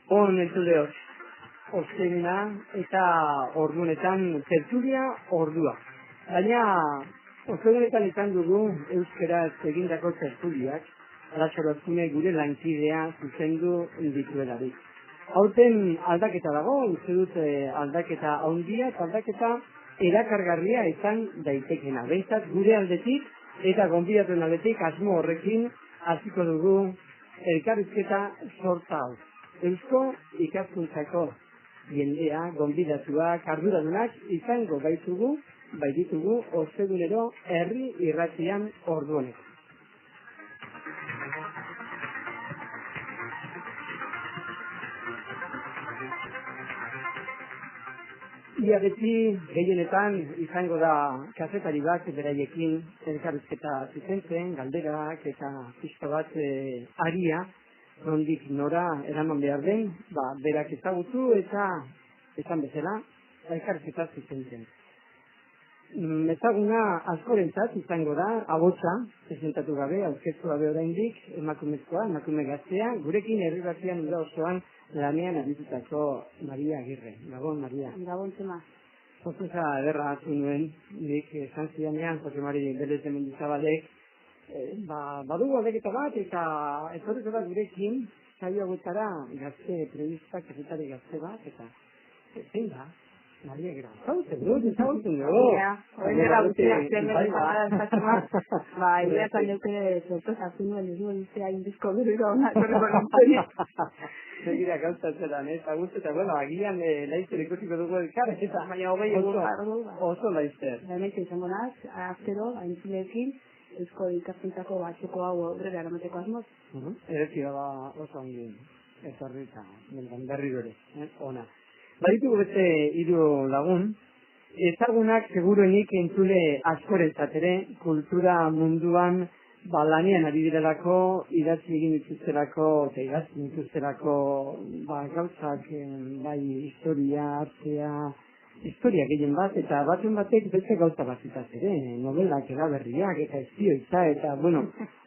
On entzuleok, osteguna eta ordunetan tertulia ordua. Baina, ostegunetan izan dugu euskaraz egindako tertuliak, Lasaro gure lankidea zuzendu dituelarik. Aurten aldaketa dago, uste dut aldaketa handia, aldaketa erakargarria izan daitekena. Behintzat gure aldetik eta gonbidatuen aldetik asmo horrekin hasiko dugu elkarrizketa sorta hau. Eusko ikaskuntzako jendea, gonbidatuak, arduradunak izango baitugu ostegunero herri irratian orduaneko. Ia beti gehienetan izango da kazetari bat beraiekin elkarrizketa zuzentzen, galderak eta pixka bat aria, nondik nora eraman behar den, berak ezagutu eta esan bezala elkarrizketa zuzentzen. Ezaguna askorentzat izango da, abotsa, presentatu gabe, aurkeztu gabe oraindik, emakumezkoa, emakume gaztea, gurekin herri batian ura osoan lanean aritutako Maria Agirre. Gabon, Maria. Gabon, zema. Sorpresa ederra hartu nuen, nik esan zidanean, Jose Mari Belez de Mendizabalek, badugu aldaketa bat eta etorriko da gurekin, saio hauetara gazte periodista, kazetari gazte bat, eta zein da? Maria Agirre. Zautzen dugu. Oinera guztiak zenbait ideatan neuke sorpresa hartu nuen, ez nuen izea indizko berriro hona, torreko nintzen. Segira gauzatzeran, eta guztetan, agian laizter ikusiko dugu elkar, eta baina hogei egun barru. Oso laizter. Hementxe izango naz, azkero, aintzineekin, eusko ikaskuntzako batxeko hau aurrera eramateko asmoz. Eretzia oso ongi, ez horrita, berri dure, ona. Baditugu beste hiru lagun, ezagunak seguruenik entzule askorentzat ere, kultura munduan lanean ari direlako, idatzi egin dituztelako, eta idazten dituztelako gauzak, historia, artea, historia gehien bat, eta batzen batek beste gauza batitaz ere, novelak, eraberriak, eta espioitza, eta,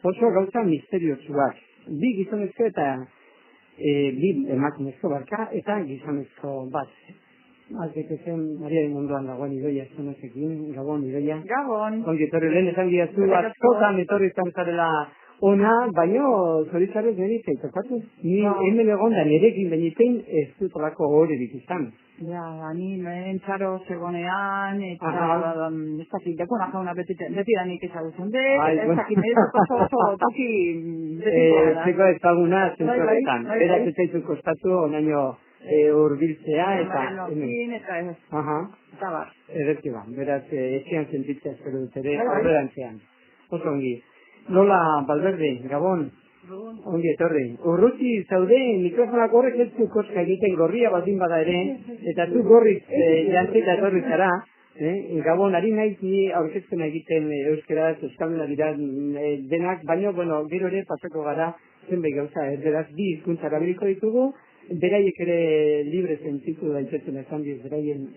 oso gauza misteriotsuak. Bi gizonezko eta bi emakumezko barka, eta gizonezko bat. Alketezen, Mariaren munduan dagoen idoia zunezekin, Gabon, idoia. Gabon. Ongi etorri lehen esan diazu, askotan etorri izan zarela ona, baino zoritzarez nire zeitokatu. Ni hemen egonda nirekin benitein ez dutolako horrerik izan. Ja, ni mehen txaro zegonean, eta ez dakit, dekuna jauna beti da nik ezagutzen dut, ez dakit, oso toki betiko da. Zeko ezaguna zentzoretan, berak ez zaitu kostatu onaino urbiltzea eta... Eta bar. Ederki ba, beraz etxean sentitzea espero dut ere, horrelantzean. Oso ongi. Lola Valverde, Gabon. Ongi etorri. Urruti zaude, mikrofonak horrek ez du koska egiten gorria baldin bada ere, eta zu gorriz jantzita etorri zara, Gabon, ari naiz ni aurkezpena egiten euskeraz, euskalduna dira denak, baina, gero ere pasako gara, zenbait gauza, beraz, bi hizkuntza erabiliko ditugu, beraiek ere libre sentitu daitezen esan diz, beraien,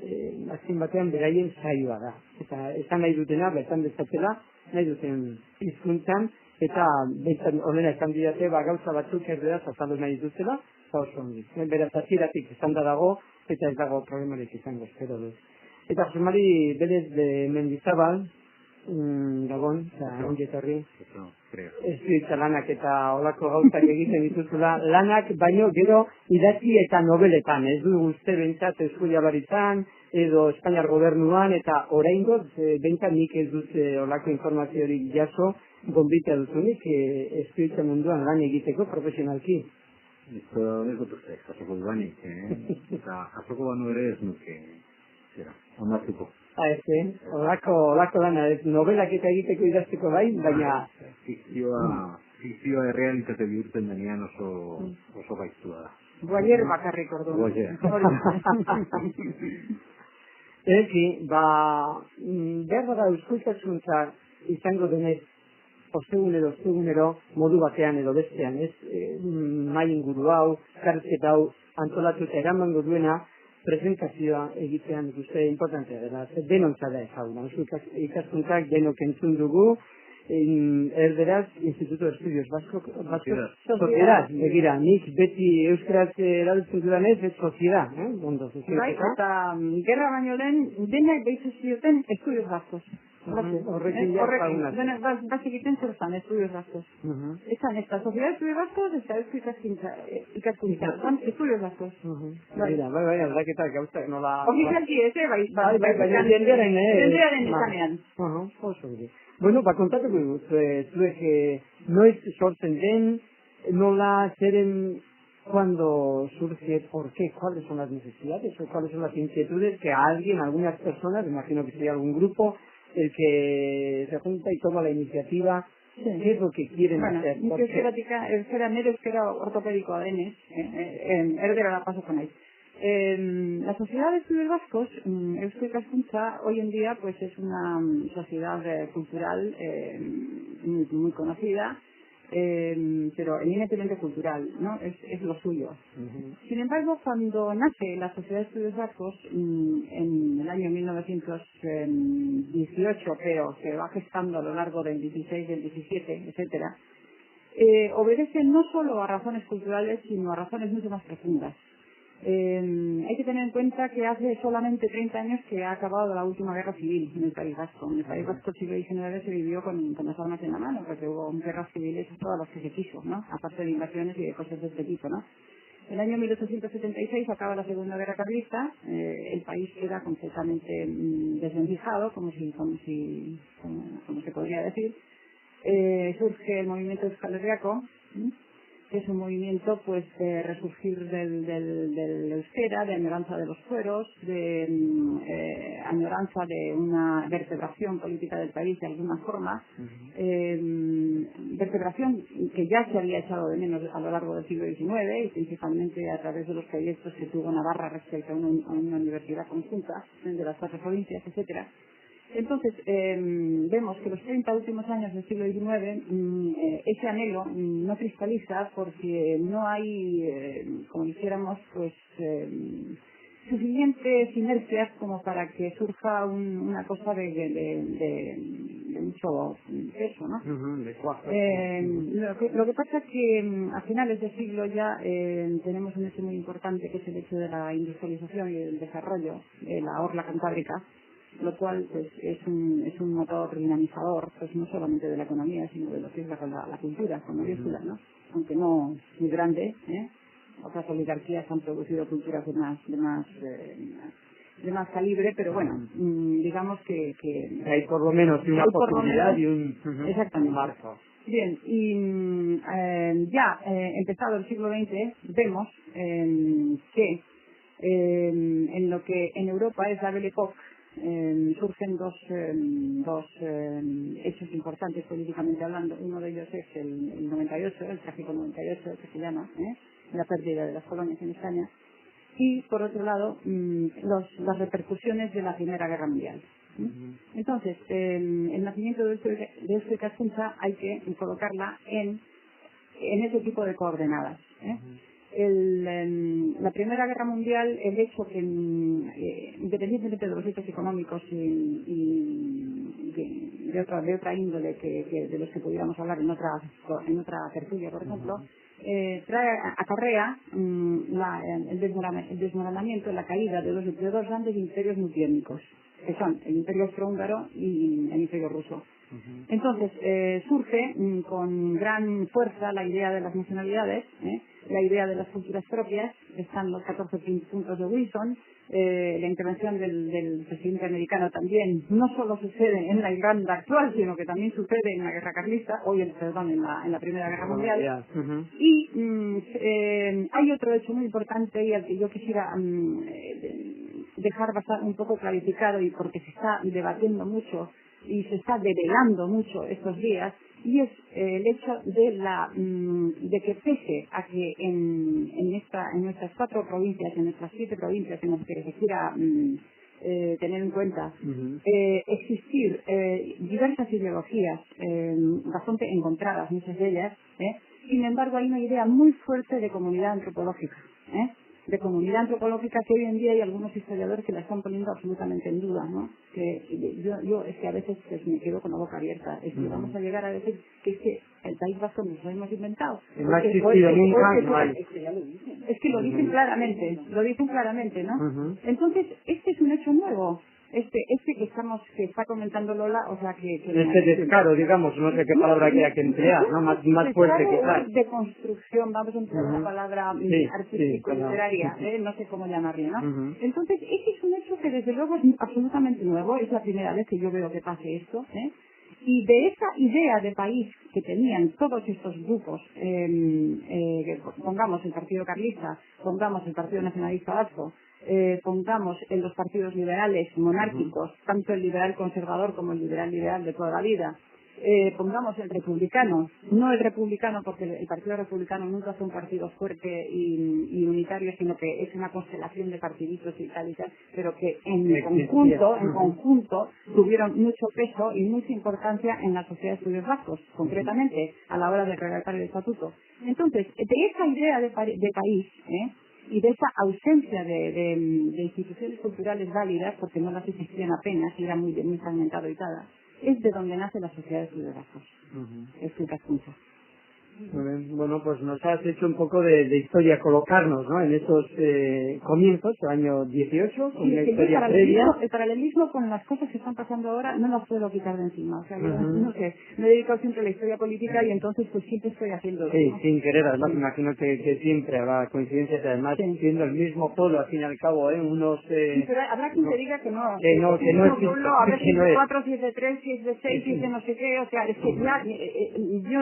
azken batean, beraien saioa da. Eta esan nahi dutena, esan dezatela, nahi duten hizkuntzan, eta behintzen honena esan didate, gauza batzuk erderaz azaldu nahi dituzela, eta oso ongi. Beraz, aziratik esan da dago, eta ez dago problemarik izango, espero dut. Eta Jose Mari Belez de Mendizabal, Gabon, ongi etorri. Espioitza lanak eta olako gauzak egiten dituzula lanak, baino gero idatzi eta nobeletan, ez du uste bentsat Eusko Jaurlaritzan edo Espainiar gobernuan, eta oraingoz bentsat nik ez dut olako informaziorik jaso, gonbitea duzunik espioitza munduan lan egiteko profesionalki. Ez dut uste, jasoko duanik, eta jasoko banu ere ez nuke, onartuko. Olako lana, novelak eta egiteko idazteko bai, baina... Fikzioa errealitate bihurtzen denean oso gaiztua da. Guaier bakarrik ordu. Guaier. Eki, behar da euskultasuntza izango denez, ostegunero, modu batean edo bestean, ez? Mai inguru hau, karrizketa hau, antolatu eta eramango duena, presentazioa egitean ikuste importantea dela, denontza da ezaguna. Ikaskuntzak denok entzun dugu, erderaz Instituto de Estudios Vasco, Sociedad, begira, nik beti euskaraz erabiltzen dudanez, ez sociedad, ondo, bai, eta gerra baino lehen, denak behitzu zioten estudios vascos. Horrekin jakaguna. Denak bat egiten zer zan, estudios vascos. Ezan, ez da, Sociedad de Estudios Vascos, ez da, ikaskuntza, estudios vascos. Bai, aldaketak gauzak nola... Oficialki ez, bai, jendearen esanean. Oso gire. Bueno, kontatuko dut, zuek noiz sortzen den, nola, zeren, cuando surge, por qué, cuáles son las necesidades o cuáles son las inquietudes que algunas personas, imagino que sería algún grupo, el que se junta y toma la iniciativa, ¿qué es lo que quieren hacer? Nik euskera nire euskera ortopedikoa denez, erdera la paso con ahí. La Sociedad de Estudios Vascos, Eusko Ikaskuntza, hoy en día pues es una sociedad cultural muy conocida, pero eminentemente cultural, ¿no? Es lo suyo. Sin embargo, cuando nace la Sociedad de Estudios Vascos, en el año 1918, pero se va gestando a lo largo del 16, del 17, etcétera, obedece no solo a razones culturales, sino a razones mucho más profundas. Hay que tener en cuenta que hace solamente 30 años que ha acabado la última guerra civil en el País Vasco. En el País Vasco el siglo XIX se vivió con las armas en la mano, porque hubo guerras civiles todas las que se quiso, ¿no? Aparte de invasiones y de cosas de este tipo, ¿no? En el año 1876 acaba la Segunda Guerra Carlista, el país queda completamente desvencijado, como se podría decir. Surge el movimiento Euskal Herriako, que es un movimiento pues de resurgir del euskera, de añoranza de los fueros, de añoranza de una vertebración política del país de alguna forma, vertebración que ya se había echado de menos a lo largo del siglo XIX y principalmente a través de los proyectos que tuvo Navarra respecto a una universidad conjunta de las 4 provincias, etcétera. Entonces, vemos que los 30 últimos años del siglo XIX, ese anhelo no cristaliza porque no hay, como dijéramos, pues suficientes sinergias como para que surja una cosa de mucho peso, ¿no? Lo que pasa es que a finales del siglo ya tenemos un hecho muy importante que es el hecho de la industrialización y el desarrollo de la orla cantábrica, lo cual pues es un motor dinamizador, pues no solamente de la economía, sino de lo que es la cultura, con mayúsculas, ¿no? Aunque no muy grande, otras oligarquías han producido culturas de más calibre, pero bueno, digamos que hay por lo menos una posibilidad y un marco. Bien, y ya empezado el siglo XX, vemos que en lo que en Europa es la Belle Époque, surgen dos hechos importantes políticamente hablando. Uno de ellos es el 98, el trágico 98 que se llama, la pérdida de las colonias en España, y por otro lado las repercusiones de la Primera Guerra Mundial. Entonces, el nacimiento de Eusko Ikaskuntza hay que colocarla en ese tipo de coordenadas. La Primera Guerra Mundial, el hecho que, independientemente de los hechos económicos y de otra índole de los que pudiéramos hablar en otra tertulia, por ejemplo, acarrea el desmoronamiento, la caída de dos grandes imperios multiétnicos, que son el Imperio Austrohúngaro y el Imperio Ruso. Entonces, surge con gran fuerza la idea de las nacionalidades, la idea de las culturas propias. Están los 14 puntos de Wilson, la intervención del presidente americano también no solo sucede en la Irlanda actual, sino que también sucede en la Guerra Carlista, en la Primera Guerra Mundial. Y hay otro hecho muy importante y al que yo quisiera dejar un poco clarificado, y porque se está debatiendo mucho y se está develando mucho estos días, y es el hecho de que pese a que en nuestras 4 provincias, en nuestras 7 provincias en las que se quiera tener en cuenta, existir diversas ideologías bastante encontradas, muchas de ellas, sin embargo hay una idea muy fuerte de comunidad antropológica. de comunidad antropológica que hoy en día hay algunos historiadores que la están poniendo absolutamente en duda, ¿no? Que yo es que a veces pues, me quedo con la boca abierta. Es que vamos a llegar a decir que es que el País Vasco nos lo hemos inventado. No ha existido nunca, no hay. Es que lo dicen claramente, ¿no? Entonces, este es un hecho nuevo. Este que está comentando Lola, o sea que descaro, digamos, no sé qué palabra que emplear, ¿no? Más fuerte quizás. De construcción, vamos a emplear una palabra artístico-literaria, no sé cómo llamarla, ¿no? Entonces, este es un hecho que desde luego es absolutamente nuevo, es la primera vez que yo veo que pase esto, y de esa idea de país que tenían todos estos grupos, pongamos el Partido Carlista, pongamos el Partido Nacionalista Vasco, pongamos en los partidos liberales monárquicos, tanto el liberal conservador como el liberal de toda la vida, pongamos el republicano, no el republicano porque el Partido Republicano nunca fue un partido fuerte y unitario, sino que es una constelación de partiditos y tal, pero que en conjunto tuvieron mucho peso y mucha importancia en la sociedad de estudios vascos, concretamente a la hora de redactar el estatuto. Entonces, de esa idea de país, y de esa ausencia de instituciones culturales válidas, porque no las existían apenas, y era muy fragmentado y tal, es de donde nace la sociedad de estudios vascos. Es Cascuncha. Muy bien. Bueno, pues nos has hecho un poco de historia, colocarnos, ¿no? En esos comienzos del año 18, con una historia previa. El paralelismo con las cosas que están pasando ahora no las puedo quitar de encima. O sea, yo no sé, me he dedicado siempre a la historia política y entonces pues siempre estoy haciendo eso. Sí, sin querer, además me imagino que siempre habrá coincidencias, además siendo el mismo polo, al fin y al cabo, unos... sí, pero habrá quien te diga que no. Que no existe. A ver si es 4, si es de 3, si es de 6, si es de no sé qué, o sea, es que ya yo...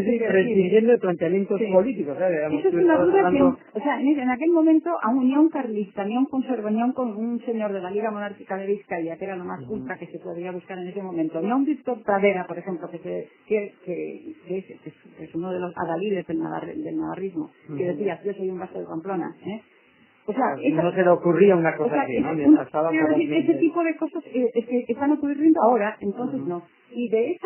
prescindiendo de planteamientos políticos, ¿sabes? Eso es una duda que, o sea, en aquel momento ni a un carlista, ni a un conservador, ni a un señor de la Liga Monárquica de Vizcaya, que era lo más ultra que se podría buscar en ese momento, ni a un Víctor Pradera, por ejemplo, que es uno de los adalides del navarrismo, que decía, yo soy un vasco de Pamplona, O sea, no se le ocurría una cosa así, ¿no? Ese tipo de cosas es que están ocurriendo ahora, entonces no. Y de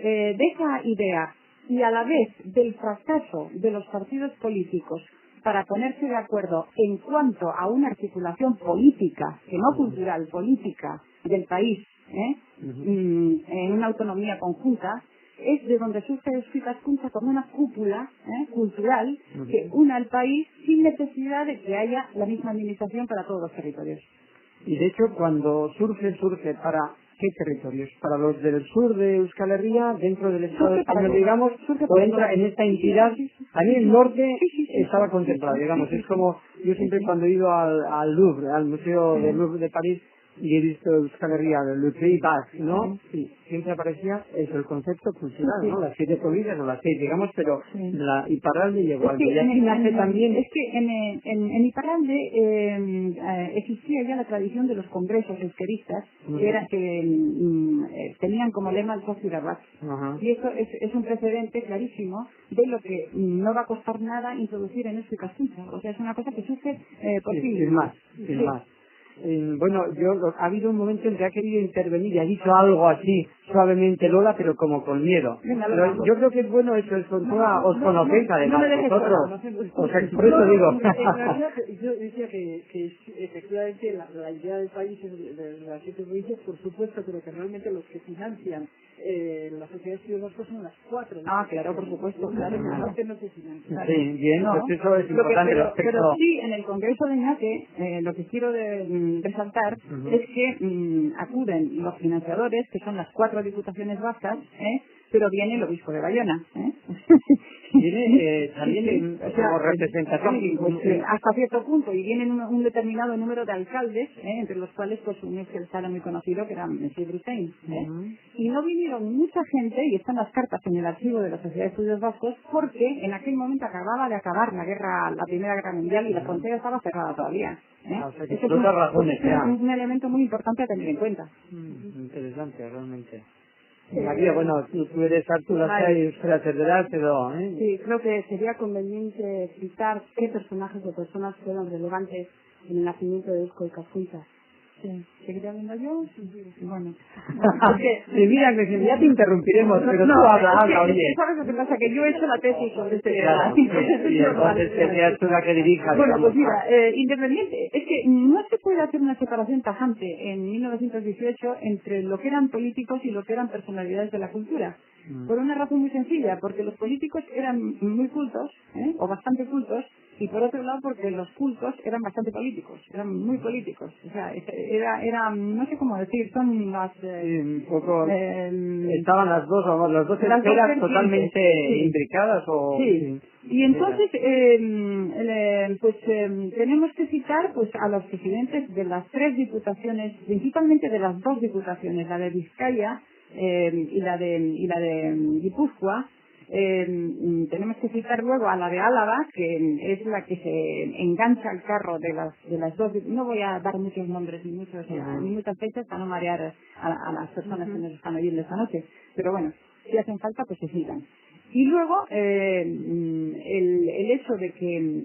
esa idea y a la vez del fracaso de los partidos políticos para ponerse de acuerdo en cuanto a una articulación política, que no cultural, política del país, en una autonomía conjunta, es de donde surge Cascuncha como una cúpula cultural que una al país sin necesidad de que haya la misma administración para todos los territorios. Y de hecho, cuando surge para ¿qué territorios? ¿Para los del sur de Euskal Herria, dentro del Estado español, digamos, o entra en esta entidad? A mí el norte estaba contemplado, digamos, es como, yo siempre cuando he ido al Louvre, al Museo del Louvre de París, y he visto Euskal Herria, el Pays Basque, ¿no? Sí, siempre aparecía eso, el concepto cultural, ¿no? Las 7 provincias o las 6, digamos, pero la Iparralde llegó al y aquí nace también... Es que en Iparralde existía ya la tradición de los congresos euskeristas, que tenían como lema el Zazirabat. Y eso es un precedente clarísimo de lo que no va a costar nada introducir en Cascuncha. O sea, es una cosa que surge por sí. Sin más. Bueno, ha habido un momento en que ha querido intervenir y ha dicho algo así suavemente Lola, pero como con miedo. Yo creo que es bueno eso, os conocéis además vosotros. O sea, por eso digo. Yo decía que efectivamente la idea del país es de las 7 provincias, por supuesto, pero que realmente los que financian la sociedad de los vascos son las 4. Claro, por supuesto, claro. No se financia. Sí, bien, pues eso es importante. Pero sí, en el Congreso de Ñate, lo que quiero resaltar es que acuden los financiadores, que son las 4 diputaciones vascas, pero viene el obispo de Bayona. Viene también como representación. Hasta cierto punto, y vienen un determinado número de alcaldes, entre los cuales pues un exalcalde muy conocido, que era Monsieur Brussein. Y no vinieron mucha gente, y están las cartas en el archivo de la Sociedad de Estudios Vascos, porque en aquel momento acababa de acabar la Primera Guerra Mundial y la frontera estaba cerrada todavía. O sea, que por otras razones, un elemento muy importante a tener en cuenta. Interesante, realmente. María, bueno, tú eres Arturo y Fraternidad, pero... Sí, creo que sería conveniente citar qué personajes o personas fueron relevantes en el nacimiento de Eusko y Cascuncha. Sí. ¿Seguiré hablando yo? Bueno. Sí, mira, que ya te interrumpiremos, pero no, tú habla, oye. ¿Sabes lo que pasa? Que yo he hecho la tesis sobre este tema. Y entonces serías tú la que dirija. Bueno, pues mira, independiente, es que no se puede hacer una separación tajante en 1918 entre lo que eran políticos y lo que eran personalidades de la cultura. Por una razón muy sencilla, porque los políticos eran muy cultos, o bastante cultos, y por otro lado porque los cultos eran bastante políticos, eran muy políticos. O sea, era no sé cómo decir, son las... un poco... estaban las dos esferas totalmente imbricadas o... Sí. Y entonces, tenemos que citar pues a los presidentes de las 3 diputaciones, principalmente de las 2 diputaciones, la de Vizcaya y la de Guipúzcoa. Tenemos que citar luego a la de Álava, que es la que se engancha al carro de las 2. No voy a dar muchos nombres ni muchas fechas para no marear a las personas que nos están oyendo esta noche, pero bueno, si hacen falta pues se citan. Y luego el hecho de que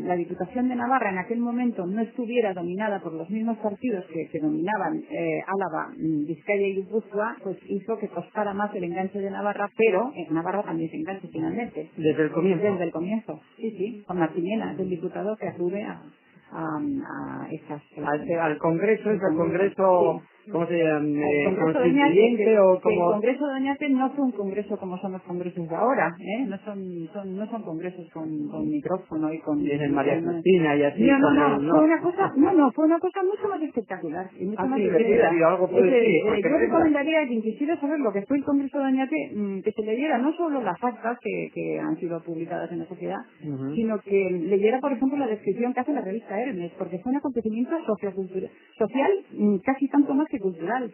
la Diputación de Navarra en aquel momento no estuviera dominada por los mismos partidos que dominaban Álava, Vizcaya y Guipúzcoa, pues hizo que costara más el enganche de Navarra, pero en Navarra también se engancha finalmente. Desde el comienzo. Desde el comienzo, sí, con Martiniena, el diputado que acude a estas... Al Congreso, es el Congreso... Sí. ¿Cómo se llama? ¿Constituyente o como... El Congreso de Oñate no fue un congreso como son los congresos de ahora, no son congresos con micrófono y con... Y en el María Cristina y así. Fue una cosa mucho más espectacular y mucho más divertida. Yo recomendaría a quien quisiera saber lo que fue el Congreso de Oñate, que se leyera no solo las actas que han sido publicadas en la sociedad, sino que leyera, por ejemplo, la descripción que hace la revista Hermes, porque fue un acontecimiento social casi tanto más que cultural,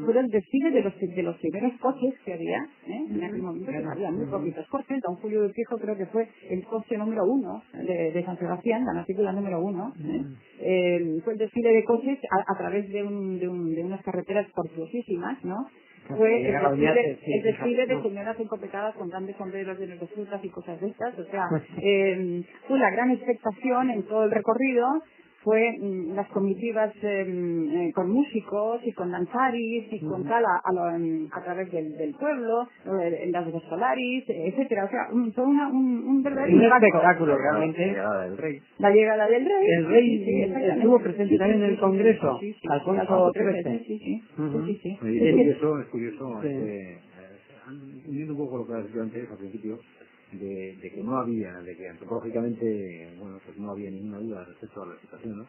fue el desfile de los primeros coches que había, en aquel momento, que había muy poquitos coches. Don Julio del Fijo creo que fue el coche número 1 de San Sebastián, la matrícula número 1, fue el desfile de coches a través de unas carreteras tortuosísimas, ¿no? Fue el desfile de señoras encopetadas con grandes sombreros llenos de frutas y cosas de estas, o sea, fue la gran expectación en todo el recorrido. Fue las comitivas con músicos y con danzaris y con tal a través del pueblo, en las de Solaris, etcétera. O sea, fue un verdadero espectáculo realmente. La llegada del rey. El rey estuvo presente también en el Congreso, Alfonso XIII. Es curioso, uniendo un poco lo que has dicho antes al principio, de que no había, de que antropológicamente, bueno, pues no había ninguna duda respecto a la situación, ¿no?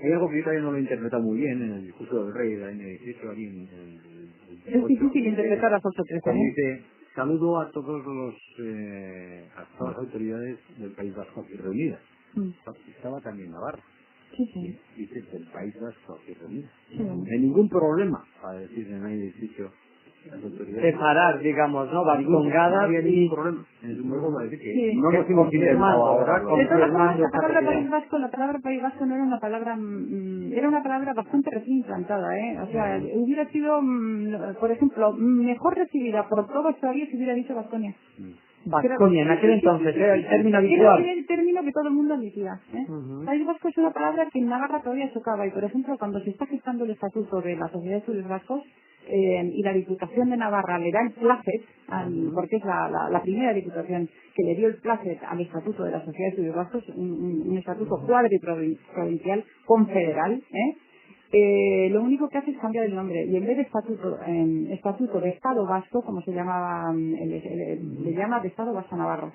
Hay algo que yo todavía no lo he interpretado muy bien en el discurso del rey del año 18, aquí en el es difícil interpretar a Alfonso XIII. Dice, saludo a todas las autoridades del País Vasco aquí reunidas. Estaba también Navarra. Sí. Dice del País Vasco aquí reunidas. Sí. No hay ningún problema para decir en el año 18 separar, digamos, ¿no? Vascongadas y... no nos hemos confirmado ahora. La palabra País Vasco no era una palabra, era una palabra bastante recién implantada, O sea, hubiera sido, por ejemplo, mejor recibida por todos todavía si hubiera dicho Vasconia. Vasconia, en aquel entonces era el término habitual. Era el término que todo el mundo admitía. País Vasco es una palabra que en Navarra todavía chocaba y, por ejemplo, cuando se está gestando el estatuto de la Sociedad de Estudios Vascos, y la Diputación de Navarra le da el placet, porque es la primera diputación que le dio el placet al estatuto de la Sociedad de Estudios Vascos, un estatuto cuadriprovincial confederal, lo único que hace es cambiar el nombre y en vez de estatuto de Estado Vasco, como se llamaba, le llama de Estado Vasco Navarro.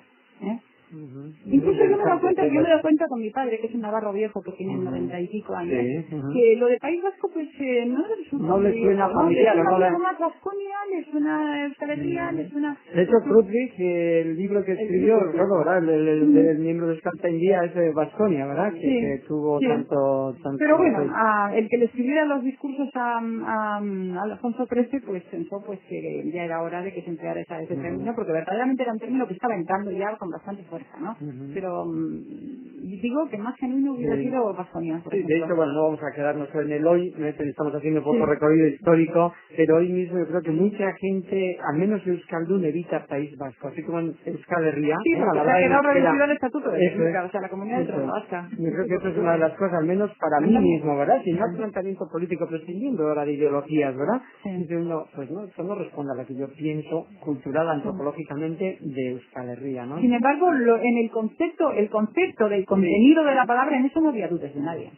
Incluso yo me doy cuenta con mi padre, que es un navarro viejo que tiene 90 y pico años, que lo de País Vasco pues no le suena familiar, no le suena Vasconia, le suena Euskalería, le suena... De hecho, Krutwig, el libro que escribió, el miembro de Escarta India es de Vasconia, ¿verdad? Que tuvo tanto... Pero bueno, el que le escribiera los discursos a Alfonso XIII, pues pensó pues que ya era hora de que se empleara ese término, porque verdaderamente era un término que estaba entrando ya con bastante fuerza, ¿no? Pero digo que más genuino hubiera sido Baskonia. Sí, de hecho, bueno, no vamos a quedarnos en el hoy, estamos haciendo un poco recorrido histórico, pero hoy mismo yo creo que mucha gente, al menos euskaldun, evita el País Vasco, así como en Euskal Herria. Sí, porque se ha quedado reducido el estatuto de Gernika, o sea, la comunidad de vasca. Yo creo que eso es una de las cosas, al menos para mí mismo, ¿verdad? Sin más planteamiento político, prescindiendo ahora de ideologías, ¿verdad? Dice uno, pues no, esto no responde a lo que yo pienso cultural, antropológicamente, de Euskal Herria, ¿no? Sin embargo, en el concepto del contenido de la palabra, en eso no había dudas de nadie.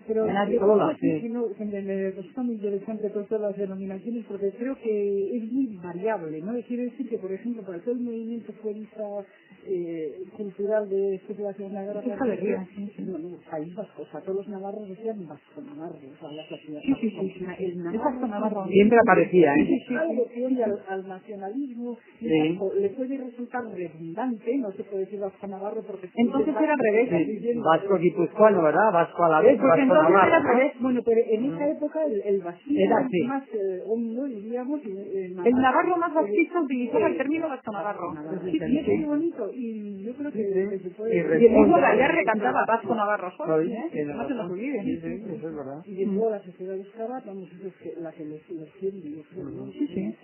Pero nadie me resulta muy interesante todas las denominaciones porque creo que es muy variable, ¿no? Quiere decir que, por ejemplo, para todo el movimiento fuerista cultural de la Segunda Guerra Mundial, País Vasco, o sea, todos los navarros decían Vasco Navarro, o sea, la sociedad. El Vasco Navarro. Siempre aparecía, ¿eh? Algo que hoy al nacionalismo le puede resultar redundante, no se puede decir Vasco Navarro porque... Entonces era al revés. Vasco guipuzcoano, ¿verdad? Vasco a la vez, Vasco Navarro. Bueno, pero en esa época el vasco era más hondo, diríamos... El navarro más vasquista utilizaba el término Vasco Navarro. Sí, es muy bonito y yo creo que se puede... Y el mismo Gallarre cantaba Vasco Navarro solo, ¿eh? No se nos olviden. Sí, eso es verdad. Y de toda la sociedad esclava, vamos, es la que les defiende, yo creo, ¿no? Sí.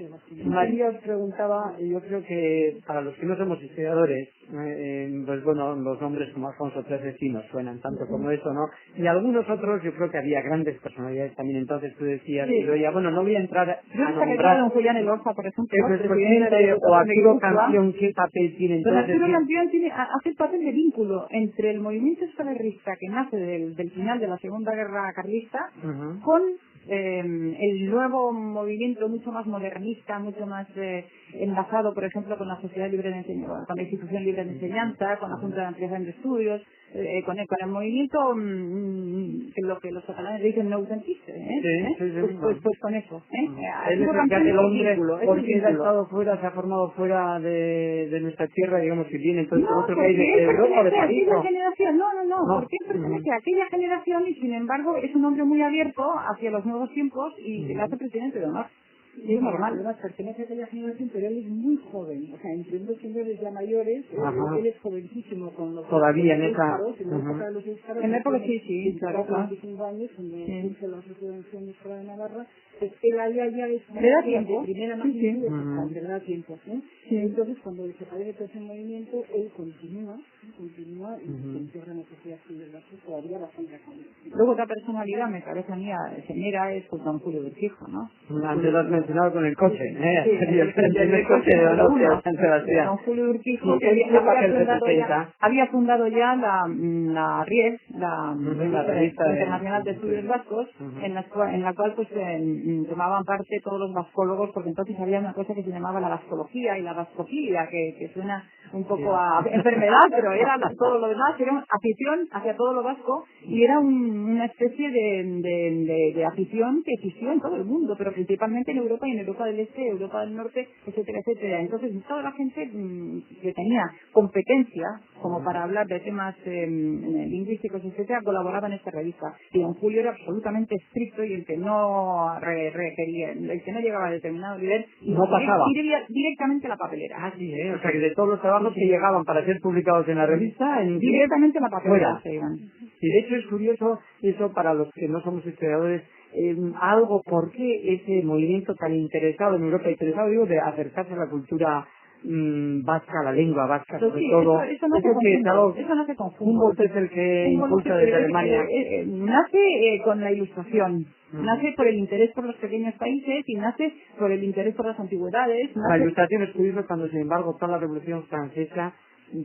María os preguntaba, yo creo que para los que no somos historiadores, pues bueno, los nombres como Alfonso XIII nos suenan tanto como eso, ¿no? Y algunos otros, yo creo que había grandes personalidades también, entonces tú decías, bueno, no voy a entrar a nombrar... Don Julián Elorza, por ejemplo, o Arturo Campión, ¿qué papel tiene entonces? Don Arturo Campión hace el papel de vínculo entre el movimiento escalerrista que nace del final de la Segunda Guerra Carlista con el nuevo movimiento mucho más modernista, mucho más enlazado, por ejemplo, con la Sociedad Libre de Enseñanza, con la Institución Libre de Enseñanza, con la Junta de Ampliación de Estudios, con el movimiento que lo que los catalanes dicen noucentista, pues con eso. Es el hombre, porque él ha estado fuera, se ha formado fuera de nuestra tierra, digamos que viene entonces otro país de Europa, de París. No, porque él pertenece a aquella generación y sin embargo es un hombre muy abierto hacia los nuevos tiempos y se le hace presidente de honor. Y es normal. Además, pertenece a aquella generación, pero él es muy joven. O sea, entre dos señores ya mayores, él es jovencísimo con los... Todavía en esa... En la época de los euskaros. En la época sí, claro. 25 años, cuando surge la Asociación Euskara de Navarra, pues él allá ya es... Le da tiempo. Primera magnitud, le da tiempo. Entonces, cuando desaparece todo ese movimiento, él continúa y se integra en la sociedad civil todavía bastante activa. Luego otra personalidad, me parece a mí, señora, es don Julio Urquijo, ¿no? Antes lo has mencionado con el coche, el primer coche de San Sebastián. Don Julio Urquijo, que había fundado ya la RIES, la Revista Internacional de Estudios Vascos, en la cual pues tomaban parte todos los vascólogos, porque entonces había una cosa que se llamaba la vascología y la vascofilia, que suena un poco a enfermedad, pero era todo lo demás, era una afición hacia todo lo vasco y era una especie de afición que existió en todo el mundo, pero principalmente en Europa y en Europa del Este, Europa del Norte, etcétera, etcétera. Entonces toda la gente que tenía competencia como para hablar de temas lingüísticos, etcétera, colaboraba en esta revista. Y don Julio era absolutamente estricto y el que no requería, el que no llegaba a determinado nivel, no pasaba. Y directamente a la papelera. Así, o sea que de todos los trabajos que llegaban para ser publicados en la revista, directamente a la papelera se iban. Y de hecho es curioso eso para los que no somos historiadores, algo, ¿por qué ese movimiento tan interesado en Europa, interesado digo de acercarse a la cultura vasca, la lengua vasca, sobre todo? Eso no se confunde. Humboldt es el que impulsa desde Alemania. Nace con la Ilustración. Nace por el interés por los pequeños países y nace por el interés por las antigüedades. La Ilustración es curioso cuando, sin embargo, toda la Revolución Francesa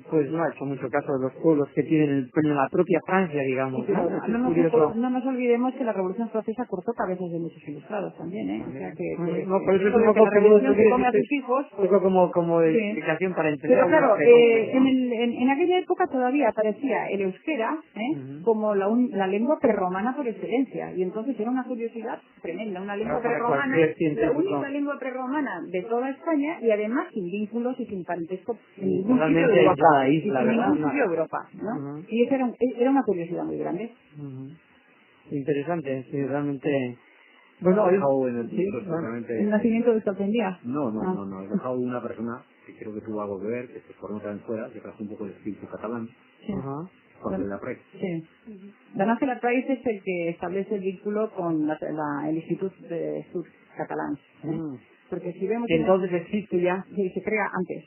pues no ha hecho mucho caso de los pueblos que tienen en la propia Francia, digamos. No nos olvidemos que la Revolución Francesa cortó cabezas de muchos ilustrados también, O sea por eso es un poco como sí. explicación para entender. Pero claro, en aquella época todavía aparecía el euskera como la lengua prerromana por excelencia, y entonces era una curiosidad tremenda, una lengua prerromana, la única lengua prerromana de toda España, y además sin vínculos y sin parentesco en ningún sitio de Europa. Isla, en ningún sitio de Europa, ¿no? Y eso era una curiosidad muy grande. Interesante, sí, realmente. Bueno, he dejado en el sitio, ¿El nacimiento de usted aprendía? No, he dejado una persona que creo que tuvo algo que ver, que se formó también fuera, que trajo un poco el espíritu catalán. Sí. Jorge de la Prais. Sí. Don Ángel Prais es el que establece el vínculo con el Instituto de Estudios Catalans. Porque si vemos... Entonces existe ya. Sí, se crea antes.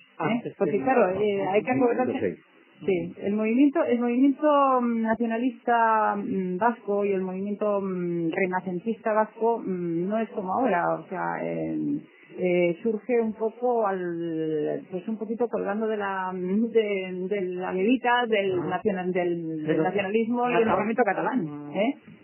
Porque claro, hay que acordarse... Sí, el movimiento nacionalista vasco y el movimiento renacentista vasco no es como ahora, o sea, surge un poco pues un poquito colgando de la levita del nacionalismo y del movimiento catalán,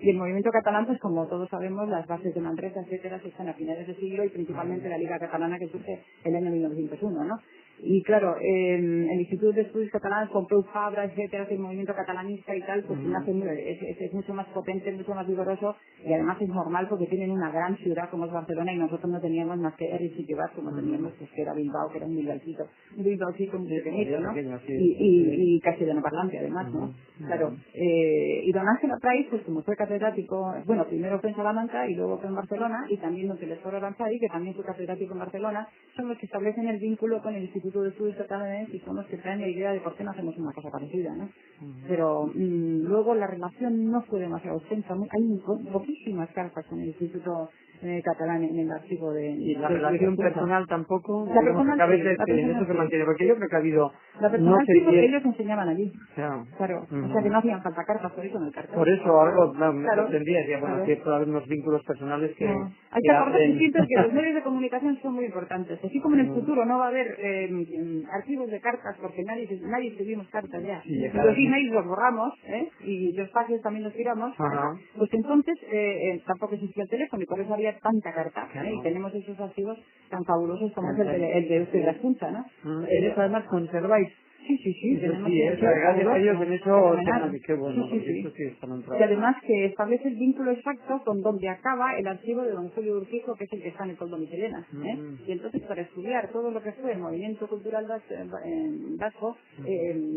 y el movimiento catalán, pues como todos sabemos, las bases de Manresa, etcétera, se están a finales de siglo y principalmente la Liga Catalana que surge en el año 1901, ¿no? Y claro, el Instituto de Estudios Catalanes con Pau Fabra, etcétera, el movimiento catalanista y tal, pues es mucho más potente, mucho más vigoroso y además es normal porque tienen una gran ciudad como es Barcelona y nosotros no teníamos más que Erri y Ciudad como teníamos, pues que era Bilbao, que era un Bilbaocito muy pequeñito, ¿no? Y casi de no parlante además, ¿no? Claro, y don Ángel Prais, pues como fue catedrático, bueno, primero fue en Salamanca y luego fue en Barcelona y también don Telesforo Aranzadi, que también fue catedrático en Barcelona, son los que establecen el vínculo con el Instituto de Estudios Catalanes y son los que traen la idea de por qué no hacemos una cosa parecida, ¿no? Pero luego la relación no fue demasiado extensa, hay poquísimas cartas en el Instituto catalán en el archivo de... Y la relación personal tampoco, la personal, a veces sí, eso se mantiene, porque yo creo que ha habido... La personal sí, porque ellos enseñaban allí. Claro. O sea que no hacían falta cartas, por eso no hay cartas. Por eso algo me sorprendía, decía, bueno, que puede haber unos vínculos personales que... Hay que acordar que los medios de comunicación son muy importantes. Así como en el futuro no va a haber archivos de cartas, porque nadie escribimos cartas ya. Los emails los borramos, y los faxes también los tiramos. Pues entonces tampoco existía el teléfono y por eso había tanta carta. Y tenemos esos archivos tan fabulosos como es el de usted y la escucha, ¿no? Eso además conserváis. Sí, tenemos gracias a ellos en eso, qué bueno, eso sí está y además que establece el vínculo exacto con donde acaba el archivo de don Julio Urquijo, que es el que está en el Coldo Michelena, y entonces para estudiar todo lo que fue el movimiento cultural vasco,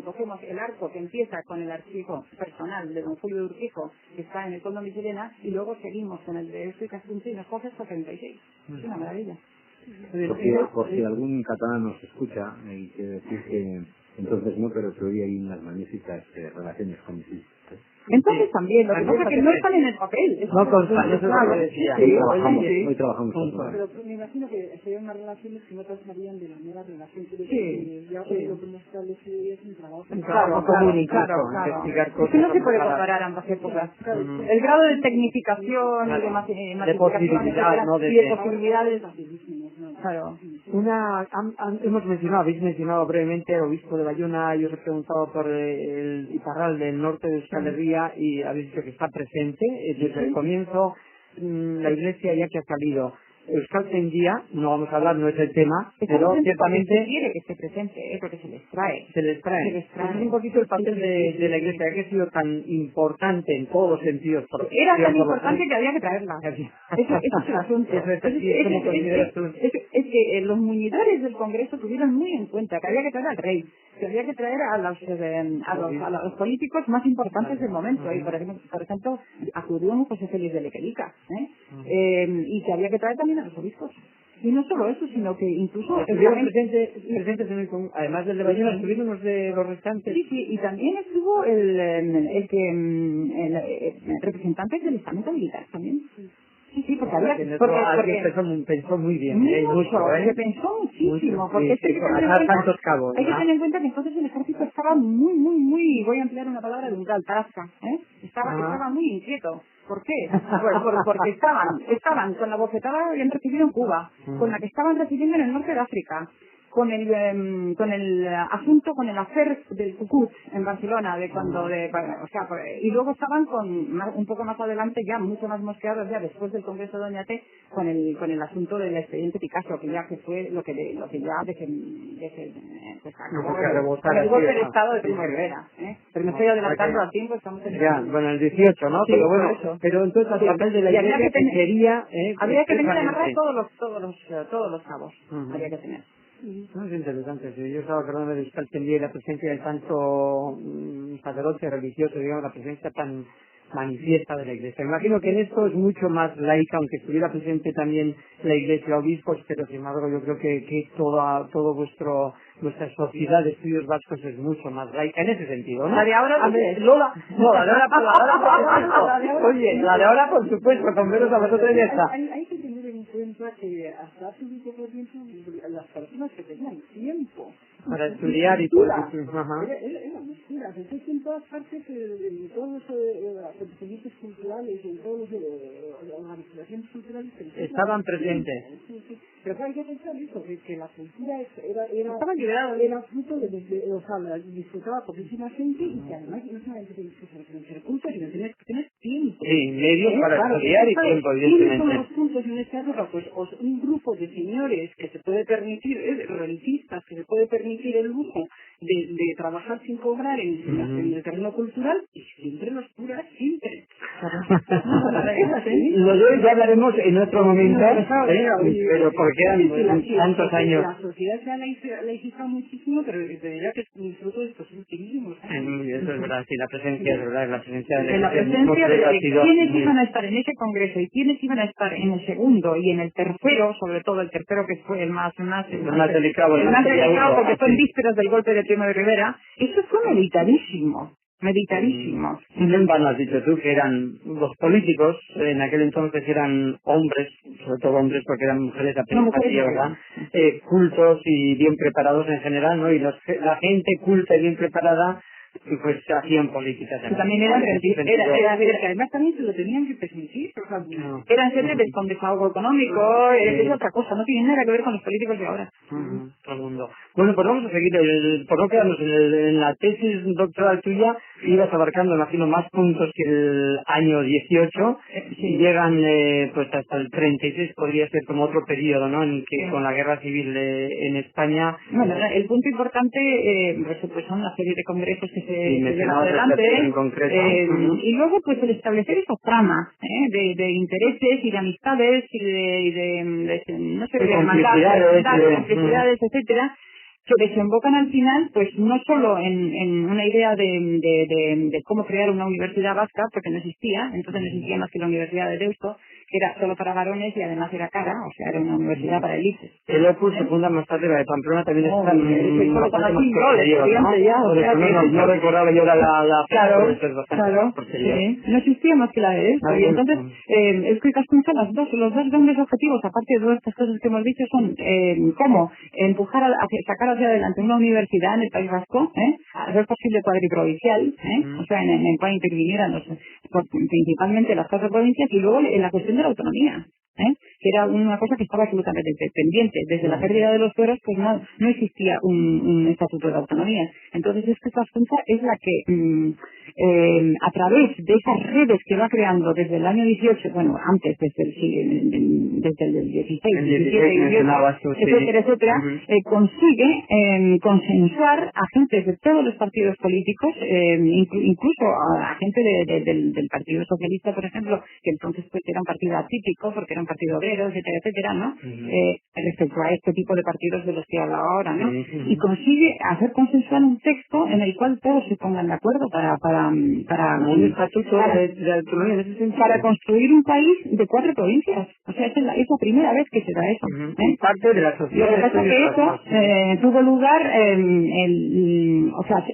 cogemos el arco que empieza con el archivo personal de don Julio Urquijo, que está en el Coldo Michelena, y luego seguimos con el de Esto y Caspunce y nos coge hasta 36. Es una maravilla. Por si algún catalán nos escucha, y quiere decir que entonces no, pero todavía hay unas magníficas relaciones con el entonces también, lo que pasa es que no están en el papel. No constan, eso es lo que decía. Hoy trabajamos con pero me imagino que serían unas relaciones que no sabían de la nueva relación que ya lo que hemos establecido es un trabajo. Claro, comunicar, investigar cosas. Es que no se puede comparar ambas épocas. El grado de tecnificación y de posibilidades. Claro. Habéis mencionado brevemente al obispo de Bayona, yo os he preguntado por el Iparral del norte de Euskal Herria y habéis dicho que está presente desde el comienzo, la iglesia ya que ha salido. Euskaltzaindia, no vamos a hablar, no es el tema, pero ciertamente se quiere que esté presente, porque se les trae. Es un poquito el papel de la iglesia, que ha sido tan importante en todos los sentidos. Era tan importante que había que traerla. Eso es el asunto. Es que los muñidores del Congreso tuvieron muy en cuenta que había que traer al rey, que había que traer a los políticos más importantes del momento. Y por ejemplo, acudió José Félix de Lequerica, y que había que traer también a los obispos. Y no solo eso, sino que incluso... Estuvieron presentes en el, además del de Bayona, estuvieron los de los restantes. Sí, y también estuvo el representante del estamento militar también. Sí, porque había pensó muy bien. Se pensó muchísimo, porque hay que tener en cuenta que entonces el ejército estaba muy, voy a emplear una palabra de un tal tarasca, estaba muy inquieto. ¿Por qué? Porque estaban con la bofetada que habían recibido en Cuba, con la que estaban recibiendo en el norte de África, con el asunto, con el afer del Cucut en Barcelona, y luego estaban un poco más adelante, ya mucho más mosqueados, ya después del Congreso de Doña T, con el asunto del expediente Picasso, que fue lo que ya el golpe de Estado de Primo de Rivera, pero me estoy adelantando al tiempo, estamos en el 18, ¿no? Sí, pero bueno, pero entonces al papel de la iglesia que sería... habría que tener que amarrar todos los cabos, habría que tener. No, es interesante. Yo estaba acordando de Euskaltzaindia y la presencia del tanto sacerdote religioso, digamos, la presencia tan manifiesta de la Iglesia. Me imagino que en esto es mucho más laica, aunque estuviera presente también la Iglesia, obispos, pero sin embargo yo creo que todo vuestra sociedad de estudios vascos es mucho más laica en ese sentido, ¿no? La de ahora, Lola, no, la de ahora por supuesto. Oye, la de ahora por supuesto, con menos a vosotros ya está. Hay que tener en cuenta que hasta hace un poco tiempo las personas que tenían tiempo para estudiar y todo eso. Era mentira. Entonces, en todas partes, en todos los acontecimientos culturales, en todas las organizaciones culturales... Estaban presentes. Sí. Pero hay que pensar eso, que la cultura era fruto de o sea, la disfrutaba poquísima gente y que además no solamente tenías que ser culto, sino tenías que tener tiempo. Sí, medios para estudiar y tiempo, evidentemente. ¿Quiénes son los puntos en esta época? Pues un grupo de señores que se puede permitir, rentistas, que se puede permitir el lujo de trabajar sin cobrar en el terreno cultural, y siempre los curas, siempre. Lo de hoy ya hablaremos en otro momento, pero porque quedan tantos años. La sociedad se ha laicizado muchísimo, pero te diría que es fruto de estos últimos años. Eso es verdad, sí, la presencia es verdad, la presencia de la presencia de quiénes iban a estar en ese congreso y quiénes iban a estar en el segundo y en el tercero, sobre todo el tercero que fue el más delicado, porque fue en vísperas del golpe de Primo de Rivera. Eso fue meditadísimo. En vano has dicho tú que eran los políticos, en aquel entonces eran hombres, sobre todo hombres porque eran mujeres apenas, ¿verdad? Cultos y bien preparados en general, ¿no? Y la gente culta y bien preparada pues hacían políticas. También eran que además también se lo tenían que permitir, o sea, eran célebres con desahogo económico, es otra cosa, no tiene nada que ver con los políticos de ahora. Todo el mundo. Bueno, pues vamos a seguir, por no quedarnos en la tesis doctoral tuya, ibas abarcando, imagino, más puntos que el año 18, y llegan pues hasta el 36, podría ser como otro periodo, ¿no?, en que con la guerra civil en España... Bueno, el punto importante pues son una serie de congresos que se llevan adelante, en concreto. Y luego pues el establecer esas tramas de intereses y de amistades y de no sé, de complicidades, etcétera, que desembocan al final, pues no solo en una idea de cómo crear una universidad vasca, porque no existía, entonces no existía más que la Universidad de Deusto, que era solo para varones y además era cara, o sea, era una universidad para élites. El Opus se funda más tarde, la de Pamplona también está no recordaba yo la claro, sí. No existía más que la de esto, y entonces es que los dos grandes objetivos, aparte de todas estas cosas que hemos dicho, son cómo empujar sacar hacia adelante una universidad en el País Vasco, hacer posible cuadriprovincial, o sea, en el cual intervinieran principalmente las 4 provincias, y luego en la cuestión de la autonomía, que era una cosa que estaba absolutamente pendiente. Desde la pérdida de los fueros, pues no existía un estatuto de autonomía. Entonces esta junta es la que a través de esas redes que va creando desde el año 18, bueno, antes, desde el 16, 17, etcétera, consigue consensuar a gente de todos los partidos políticos, incluso a gente del Partido Socialista, por ejemplo, que entonces pues era un partido atípico porque era un partido obrero, etcétera, ¿no? Respecto a este tipo de partidos de los que hablaba ahora, ¿no? Y consigue hacer consensuar un texto en el cual todos se pongan de acuerdo para un estatuto de autonomía en ese sentido, para construir un país de 4 provincias. O sea, es la primera vez que se da eso. Parte de la sociedad. Lo que pasa es que eso tuvo lugar, o sea,